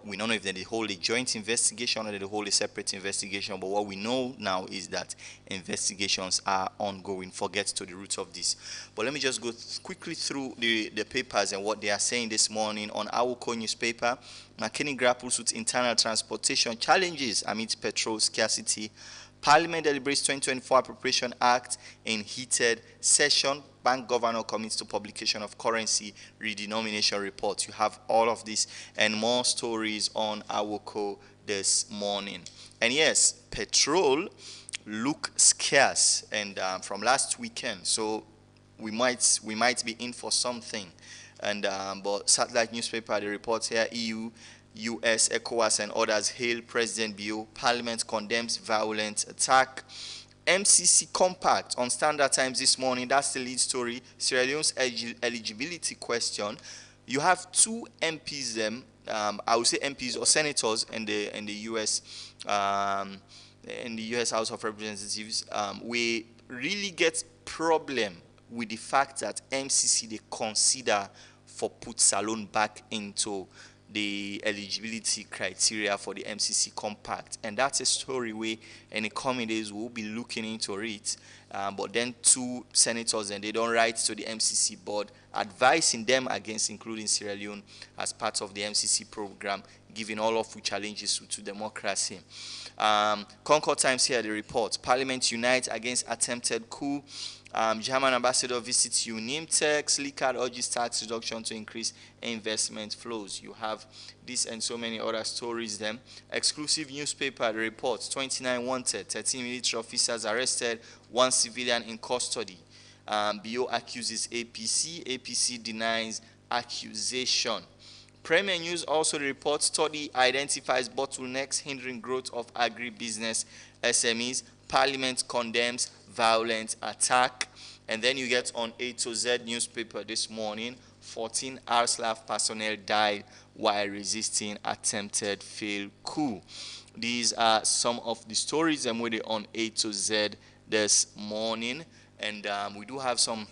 we don't know if they hold a joint investigation or they hold a separate investigation, but what we know now is that investigations are ongoing. Forget to the roots of this. But let me just go quickly through the papers and what they are saying this morning. On Awoko newspaper, McKinney grapples with internal transportation challenges amid petrol scarcity. Parliament deliberates 2024 Appropriation Act in heated session. Bank governor commits to publication of currency redenomination report. You have all of this and more stories on Awoko this morning. And yes, petrol look scarce and from last weekend, so we might be in for something. And but satellite newspaper, the report here, EU, US, ECOWAS and others hail President Bio. Parliament condemns violent attack. MCC compact on Standard Times this morning. That's the lead story. Sierra Leone's eligibility question. You have 2 MPs, I would say MPs or senators in the US. in the U.S. House of Representatives, we really get problem with the fact that MCC they consider for put Salone back into the eligibility criteria for the MCC compact, and that's a story where in the coming days we'll be looking into it. But then two senators and they don't write to the MCC board advising them against including Sierra Leone as part of the MCC program, given all of which challenges to democracy. Concord Times here the report: Parliament unite against attempted coup. German ambassador visits UNIMTEC. Slickard urges tax reduction to increase investment flows. You have this and so many other stories then. Exclusive newspaper reports: 29 wanted, 13 military officers arrested, 1 civilian in custody. BO accuses APC. APC denies accusation. Premier News also reports study identifies bottlenecks hindering growth of agribusiness SMEs. Parliament condemns violent attack. And then you get on A to Z newspaper this morning: 14 RSLAF personnel died while resisting attempted failed coup. These are some of the stories I'm with on A to Z this morning, and we do have some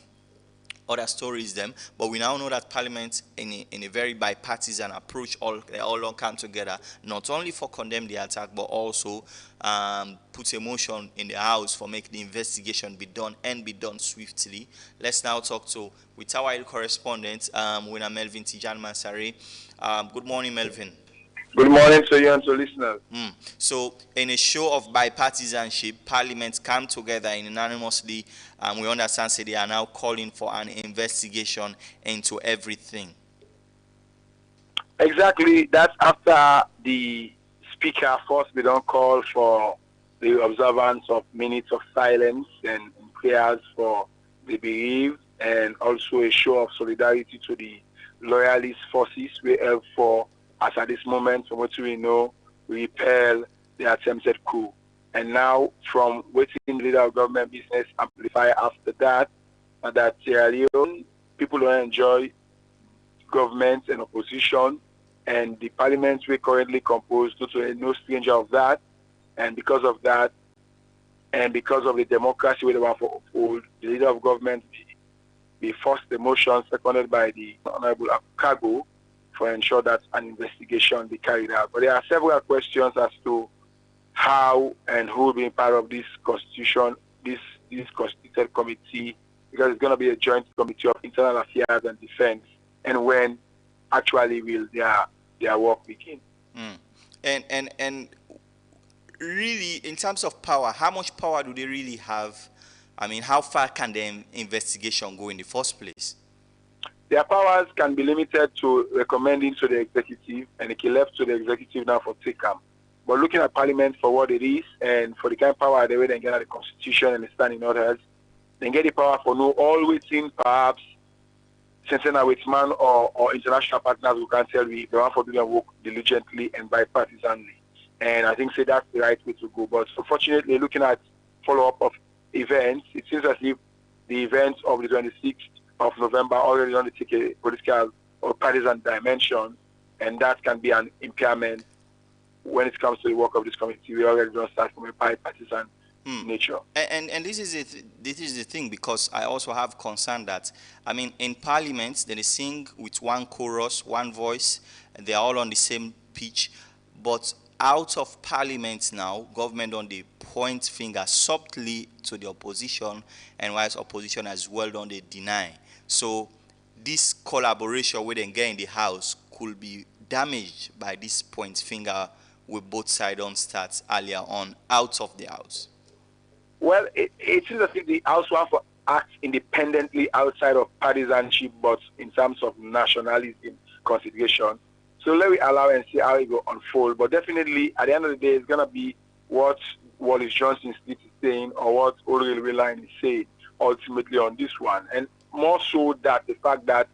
other stories them, but we now know that Parliament in a very bipartisan approach they all come together, not only for condemn the attack but also put a motion in the House for make the investigation be done and be done swiftly. Let's now talk to with our correspondent winner Melvin Tijan Mansari. Good morning, Melvin. Good morning to you and to listeners. So, in a show of bipartisanship, Parliament come together unanimously, and we understand they are now calling for an investigation into everything. Exactly. That's after the Speaker first we don't call for the observance of minutes of silence and prayers for the bereaved, and also a show of solidarity to the loyalist forces we have for, as at this moment, from what we know, repel the attempted coup. And now, from waiting the leader of government business amplify after that, and that Sierra Leone people don't enjoy government and opposition, and the parliament we currently composed, no stranger of that. And because of that, and because of the democracy we want to uphold, the leader of government be forced the motion seconded by the Honorable Cargo for ensure that an investigation be carried out. But there are several questions as to how and who will be part of this constitution, this constituted committee, because it's going to be a joint committee of internal affairs and defense, and when actually will their work begin. And really, in terms of power, how much power do they really have? I mean, how far can the investigation go in the first place? Their powers can be limited to recommending to the executive, and it can left to the executive now for take-up. But looking at Parliament for what it is, and for the kind of power they way they get at the Constitution and the standing orders, they get the power for no all within perhaps Sentinel with man or international partners who can tell we they want for doing their work diligently and bipartisanly. And I think that's the right way to go. But unfortunately, looking at follow-up of events, it seems as if the events of the 26th of November already on take a political or partisan dimension, and that can be an impairment when it comes to the work of this committee. We already don't start from a bipartisan nature. And this is the thing, because I also have concern that, I mean, in Parliament they sing with one chorus, one voice, and they are all on the same pitch, but out of Parliament now, government on the point finger subtly to the opposition, and whilst opposition as well don't they deny. So this collaboration we then get in the House could be damaged by this point finger with both sides on starts earlier on out of the House. Well, it seems as if the House wants to act independently outside of partisanship, but in terms of nationalism consideration. So let me allow and see how it will unfold. But definitely, at the end of the day, it's going to be what Wallace Johnson is saying or what Old Railway Line is saying ultimately on this one. And more so that the fact that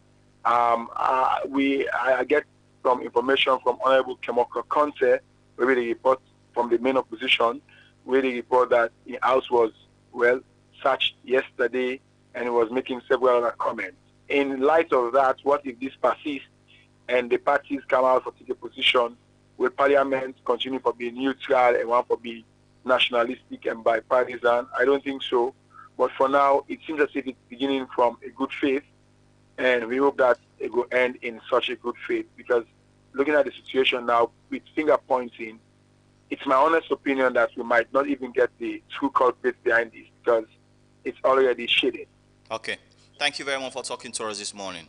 I get some information from Honorable Kemoko Conte, where they report from the main opposition, where they report that the House was, well, searched yesterday and it was making several other comments. In light of that, what if this persists and the parties come out for take a position? Will Parliament continue for being neutral and want for be nationalistic and bipartisan. I don't think so. But for now, it seems as if it's beginning from a good faith, and we hope that it will end in such a good faith. Because looking at the situation now, with finger pointing, it's my honest opinion that we might not even get the true culprits behind this, because it's already shaded. Okay. Thank you very much for talking to us this morning.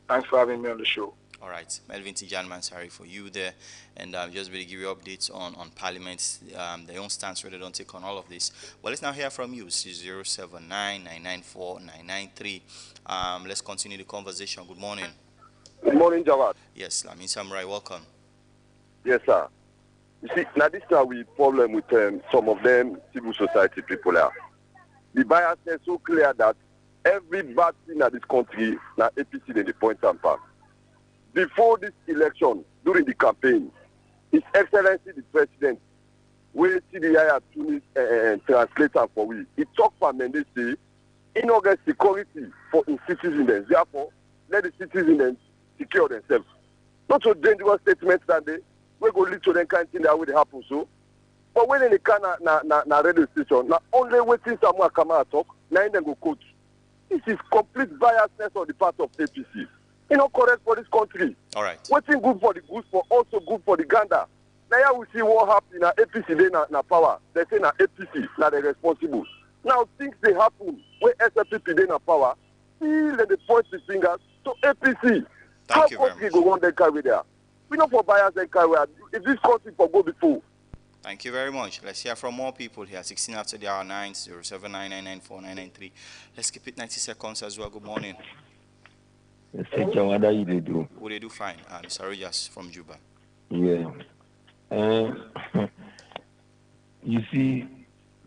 Thanks for having me on the show. All right, Melvin Tijan Mansari for you there, and just really give you updates on Parliament, their own stance, whether they don't take on all of this. Well, let's now hear from you, 079-994-993. Let's continue the conversation. Good morning. Good morning, Jawad. Yes, Lamin Samurai, welcome. Yes, sir. You see, now this is we problem with some of them civil society people are. The bias is so clear that every bad thing in this country, now APC they point and pass. Before this election, during the campaign, His Excellency the President, where CDI has Tunis translator for we, he talked for Mendes say, in order security for his citizens, therefore, let the citizens secure themselves. Not so dangerous statements that they we go lead to them kind of thing that will happen so. But when they can na radio station, now only waiting someone come out talk, now then go coach. This is complete biasness on the part of APC. It's not correct for this country. All right. Waiting good for the good for also good for the Ganda. Now we see what happened na APC they na power. They say na APC na they responsible. Now things they happen when SFPP they na power. Still they point the fingers to APC. How country go on that carry there? We know for bias and carry. If this country for go before. Thank you very much. Let's hear from more people here. 16 after the hour 9, 07999949993. Let's keep it 90 seconds as well. Good morning. What do you do? What they do fine. Mr. Rogers from Juba. Yeah. You see,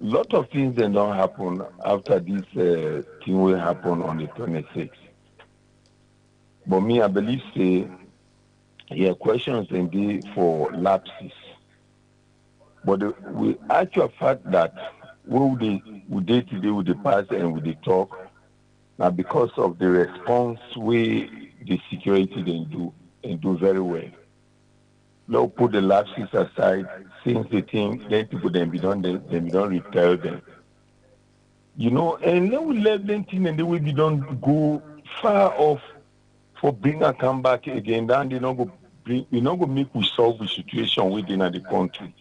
lot of things that don't happen after this thing will happen on the 26th. But me, I believe, say, yeah, questions can be for lapses. But we actual fact that what we day to day with the past and with the talk, now because of the response we the security they do and do very well. Now put the lapses aside, since the thing then people then be done repel them. You know, and then we let them think and they will be done go far off for bring and come back again. Then they not go bring we not go make we solve the situation within the country.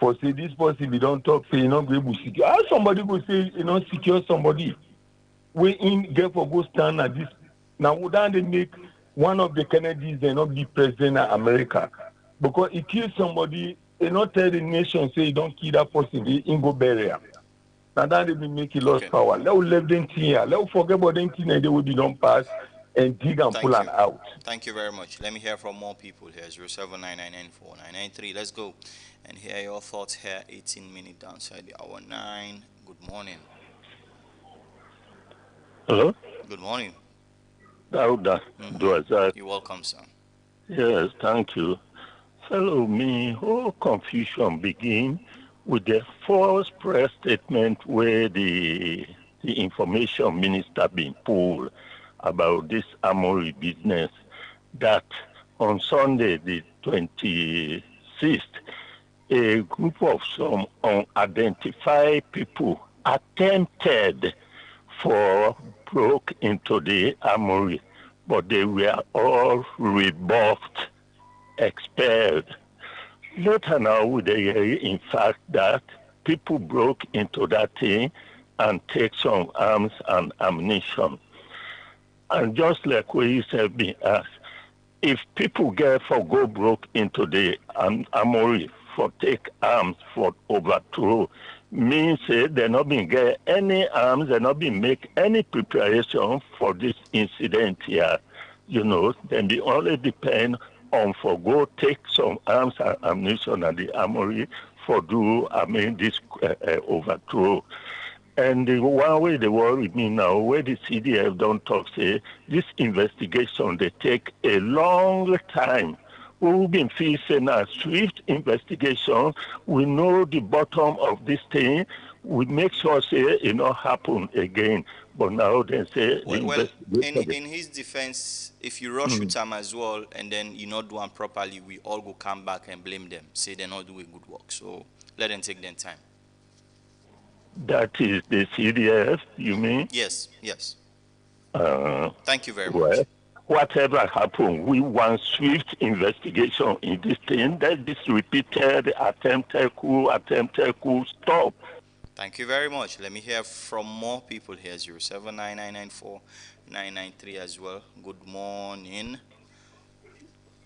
For say this person we don't talk, say you not go able to secure. How somebody go say you know secure somebody? We in get for go stand at this now would they make one of the Kennedys they not be president of America? Because he kills somebody, they not tell the nation say you don't kill that person, they in go bury him. Now that they will make it lost power. Let us leave them here. Let us forget about them thing and they will be done pass and dig and pull them out. Thank you very much. Let me hear from more people here. 07999949993. Let's go and hear your thoughts here. 18 minutes downside the hour 9. Good morning. Hello? Good morning. Dauda, You're welcome, sir. Yes, thank you. Fellow me, whole confusion begin with the false press statement where the information minister been pulled about this armory business that on Sunday the 26th, a group of some unidentified people attempted for broke into the armory, but they were all rebuffed, expelled. Later now, we hear, in fact, that people broke into that thing and take some arms and ammunition. And just like what you said, be asked, if people get for go broke into the armory for take arms for overthrow, means they not been get any arms, they not been make any preparation for this incident here. You know, then they only depend on for go take some arms and ammunition at the armory for do, this overthrow. And the one way they worry me now, where the CDF don't talk, say, this investigation, they take a long time. We've been facing a swift investigation. We know the bottom of this thing. We make sure say it not happen again. But now they say well in his defense, if you rush with them as well and then you not do them properly, we all go come back and blame them, say they not doing good work. So Let them take their time. That is the CDF, you mean? Yes, yes. Uh, Thank you very well, much. whatever happened, we want swift investigation in this thing. That this repeated attempted coup, stop. Thank you very much. Let me hear from more people here. 07999949993 as well. Good morning.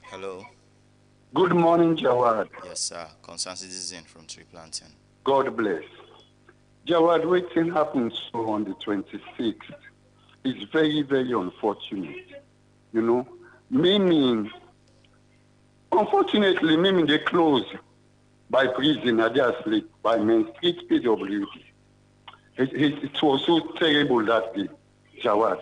Hello. Good morning, Jawad. Yes, sir. Concerned citizen from Tree Planting. God bless. Jawad, waiting happens so on the 26th. It's very, very unfortunate. You know, meaning, unfortunately, meaning they close by prison at their sleep by Main Street PWD. It was so terrible that day, Jawad.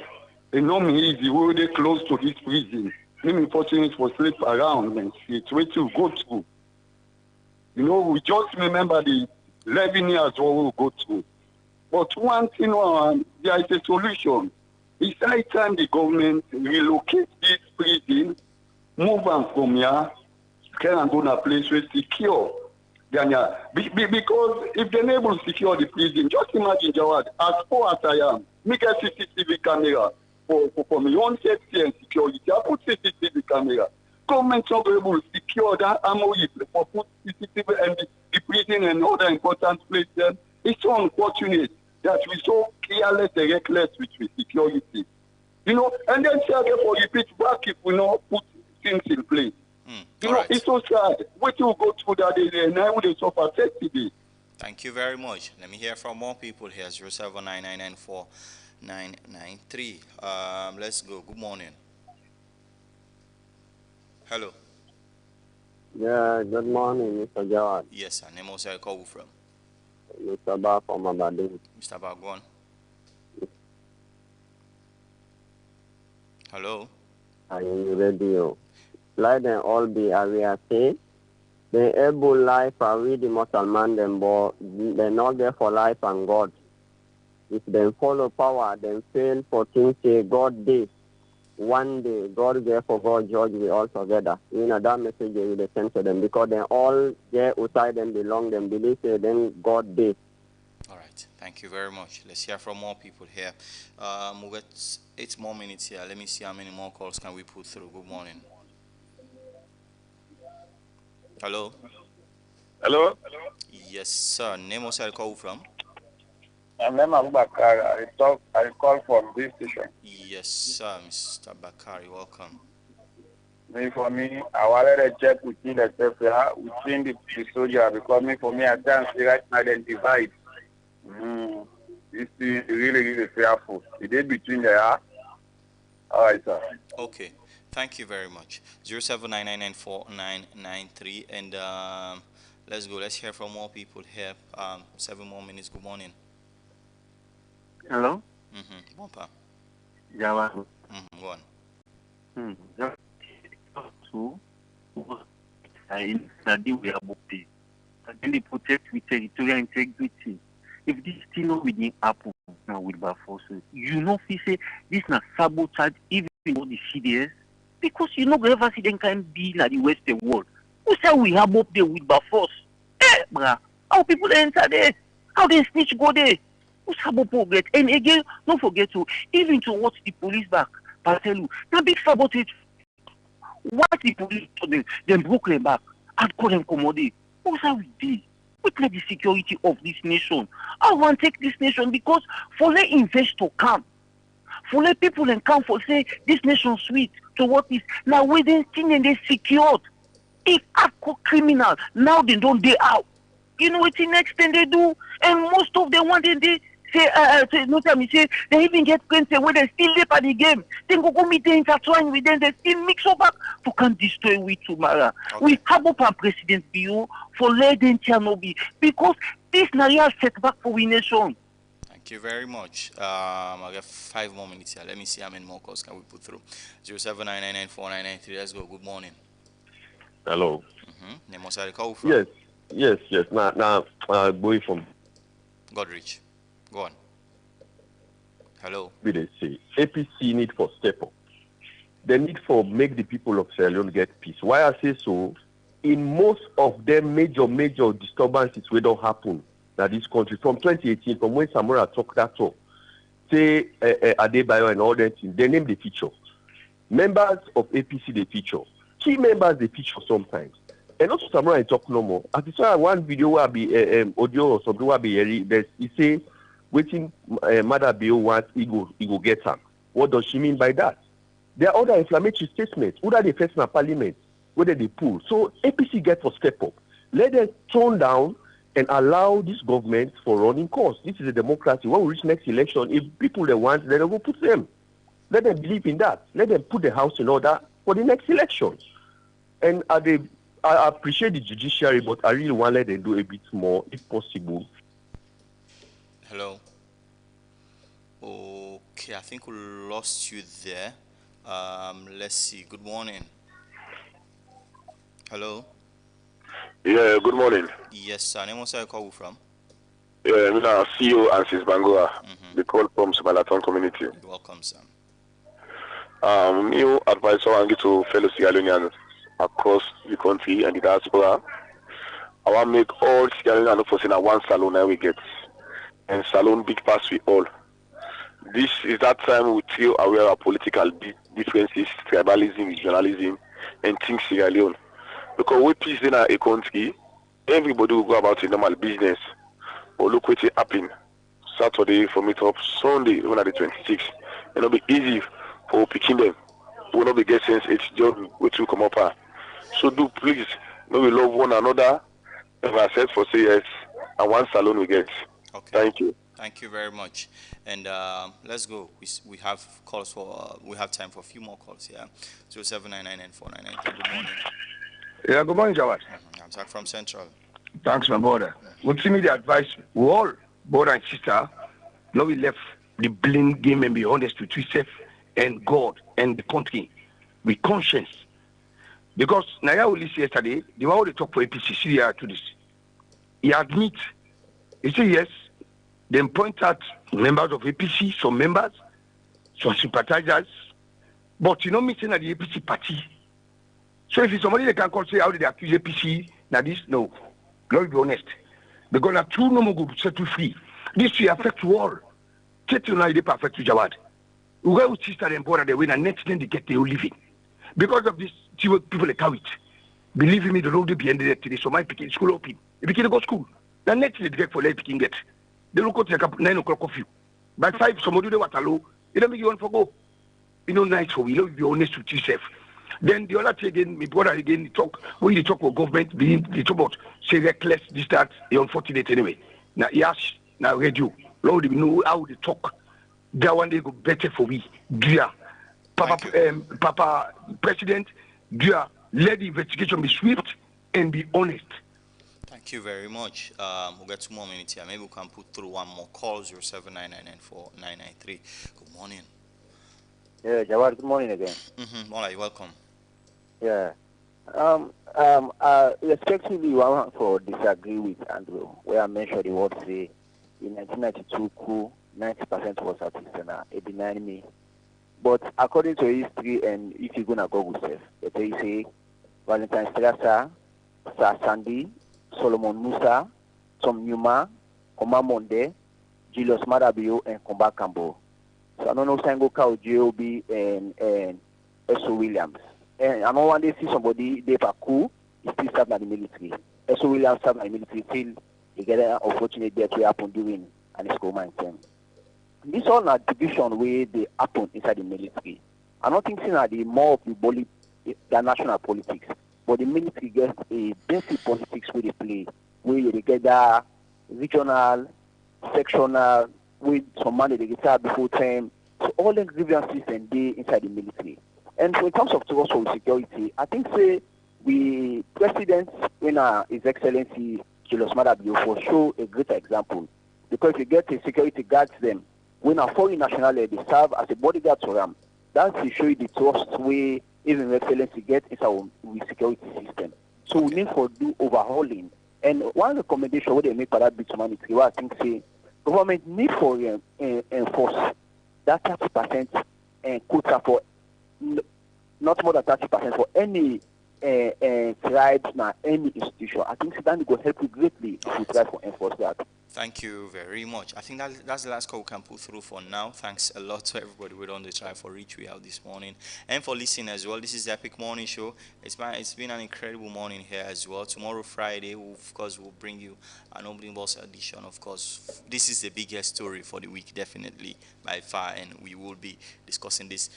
It not easy. We were close to this prison. Meaning, fortunate for sleep around Main Street. Where to go through. You know, we just remember the 11 years what we go through. But one thing, there is a solution. It's high time the government relocate this prison, move them from here, can and go to a place where secure. Because if they're able to secure the prison, just imagine, Jawad, as poor as I am, make a CCTV camera for my own safety and security. I put CCTV camera. Government not able to secure that armory for put CCTV and the prison and other important places. It's so unfortunate that we so careless and reckless with security. You know, and then say again for repeat back if we not put things in place. You know, it's so sad. What you go through that day and now they suffer today. Thank you very much. Let me hear from more people here. 07999949993. Let's go. Good morning. Hello. Yeah, good morning, Mr. Jawad. Yes, sir. Name also I call you from. Mr. Ba from Aberdeen. Mr. Ba, go on. Hello. I'm in the radio. Let them all be area say. They able life and read the mortal man them, but they not there for life and God. If they follow power, then fail for things say God day. One day, God there for God judge we all together. You know, that message they will send to them because they all there outside them belong them believe say then God day. All right. Thank you very much. Let's hear from more people here. We've got 8 more minutes here. Let me see how many more calls can we put through. Good morning. Hello. Hello. Yes, sir. Name also I call you from. I'm Abubakar. I call from this station. Yes, sir, Mr. Bakari. Welcome. For me, I wanted to check within the welfare, within the soldier, because for me, I can't see right now they divide. This is really, really fearful. It is between the all right, sir. Okay. Thank you very much. 07999949993 and let's go. Let's hear from more people here. 7 more minutes. Good morning. Hello? Wampa. Jawad. Go on. We are both and they protect with territorial integrity. If this thing not within Apple now with by forces, you know, if you say this not sabotage even on the CDS, because you know, ever see them can be like the Western world. Who say we have up there with by force? Bruh, how people enter there? How they snitch go there? Who's about forget? And again, don't forget to even to watch the police back. I tell you, now big sabotage. What the police told them broke them back and call them commodity. What's how we did? We play the security of this nation. I want to take this nation because for let investor come, for let people and come for say this nation sweet to what is now within thing and they secured. If hardcore criminal now they don't they out. You know what the next thing they do? And most of them want they say no time me say they even get friends where they still live at the game. Then go meet them intertwine with them, they still mix up back to can destroy we tomorrow. Okay. We have up a president bio for letting Chernobyl because this na real setback for we nation. Thank you very much. I got 5 more minutes here. Let me see how many more calls can we put through. 07999499993. Let's go. Good morning. Hello. Name was I call from? Yes. Now, boy from Godrich. Go on. Hello. We they say APC need for step up. They need for make the people of Sierra Leone get peace. Why I say so? in most of them major disturbances wey don happen na this country from 2018, from when Samora talk that talk, say Adebayo and all that things, they name the feature. Members of APC they feature. Key members they feature sometimes. And also Samora talk no more. As I saw one video where be audio or something where be he say waiting Mother Bill wants he go get her. What does she mean by that? There are other inflammatory statements. Who are the first in parliament? Whether they pull. So APC get for step up. Let them tone down and allow this government for running course. This is a democracy. When we reach next election, if people they want, then they will put them. Let them believe in that. Let them put the house in order for the next election. And I appreciate the judiciary, but I really want to let them do a bit more, if possible. Hello. Okay, I think we lost you there. Let's see. Good morning. Hello. Yeah, good morning. Yes, sir. Name where you call from? Yeah, I'm now CEO and Sis Bangura. The call from Subalaton community. You're welcome, sir. New advisor and get to fellow Sierra Leoneans across the country and the diaspora. I want to make all Sierra Leoneans for saying one salon that we get. And salon big pass we all. This is that time we still aware of political differences, tribalism, regionalism, and things Sierra Leone. Because we peace in a country, everybody will go about a normal business. But look what happened. Saturday for meet up, Sunday when at the 26th. It'll be easy for picking them. We will not be getting it's just which will come up. So do please, no we love one another. And I said for say yes, and one salon we get. Okay. Thank you. Thank you very much. And let's go. We have calls for we have time for a few more calls here. 07999499. Good morning. Yeah, good morning, Jawad. I'm Zach from Central. Thanks, my brother. What's me the advice? We all, brother and sister, now we left the blame game and be honest with yourself and God and the country with conscience. Because Naya will listen yesterday, the one who talk for APC, Syria to this. He admit, he say yes, then point out members of APC, some members, some sympathizers, but you know meeting at the APC party. So if it's somebody that can call say how did they accuse APC, now this no. Let's be honest. Because the true no more go set you free. This will affect you all. Take you now they perfect to Jawad. We will sister and brother the way and next thing they get they will living. Because of this people they carry it. Believe me, the road will be ended today. So my picking school open. If you can go school, the next thing they get for life picking get. They look out like 9 o'clock coffee. By 5, somebody do what allow. You don't make you want to go. You know, nice for you. Be honest with yourself. Then the other thing again, my brother again, talk when you talk about government, they talk about say reckless, this, that, the unfortunate anyway. Now yes, now radio. Lord, we know how they talk. That one day go better for we. Dear Papa President, dear, let the investigation be swift and be honest. Thank you very much. We'll get 2 more minutes here. Maybe we can put through one more call, 0799949993. Good morning. Yeah, Jawad, good morning again. Mola, you're welcome. Yeah. Respectively, I want to disagree with Andrew, where I mentioned the word say in 1992 coup, 90% was artisanal, it denied me. But according to history, and if you're going to go yourself, they say Valentine Strasser, Sir Sandy, Solomon Musa, Tom Newman, Omar Monde, Julius Madabio, and Komba Cambo. So I don't know Sango Kao, J.O.B. and S.O. Williams. And I know one day see somebody, they are cool, he still served in the military. S.O. Williams served in the military till he get an unfortunate death to happen during and his command term. This all a division where they happen inside the military. I don't think that the more of the national politics, but the military gets a basic politics where they play, where they get that regional, sectional, with some money they get before time. So all the grievances and they inside the military. And so in terms of also security, I think say we president when His Excellency Julius Madabio for show a great example. Because if you get a security guards them, when a foreign nationality they serve as a bodyguard to them, that will show you the trust way even Excellency get inside our security system. So we need for do overhauling. And one recommendation what they make for that bit of money, I think say government need for enforce that 30% quota for not more than 30% for any tribesman, any institution. I think Sudan will help you greatly if you try to enforce that. Thank you very much. I think that's the last call we can put through for now. Thanks a lot to everybody who on the try for reach we out this morning and for listening as well. This is the Epic Morning Show. It's been an incredible morning here as well. Tomorrow Friday, of course, we'll bring you an opening boss edition. Of course, this is the biggest story for the week, definitely by far, and we will be discussing this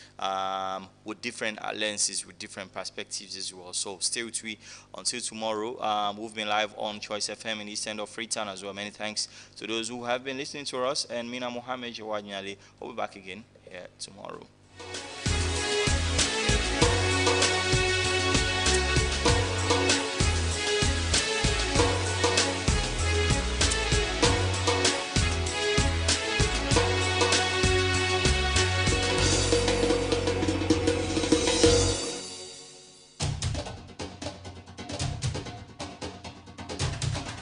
with different lenses, with different perspectives as well. So stay with me until tomorrow. We've been live on Choice FM in the East End of Freetown as well. Many thanks to those who have been listening to us, and Mina Mohammed Jawad Nyale. We'll be back again here tomorrow.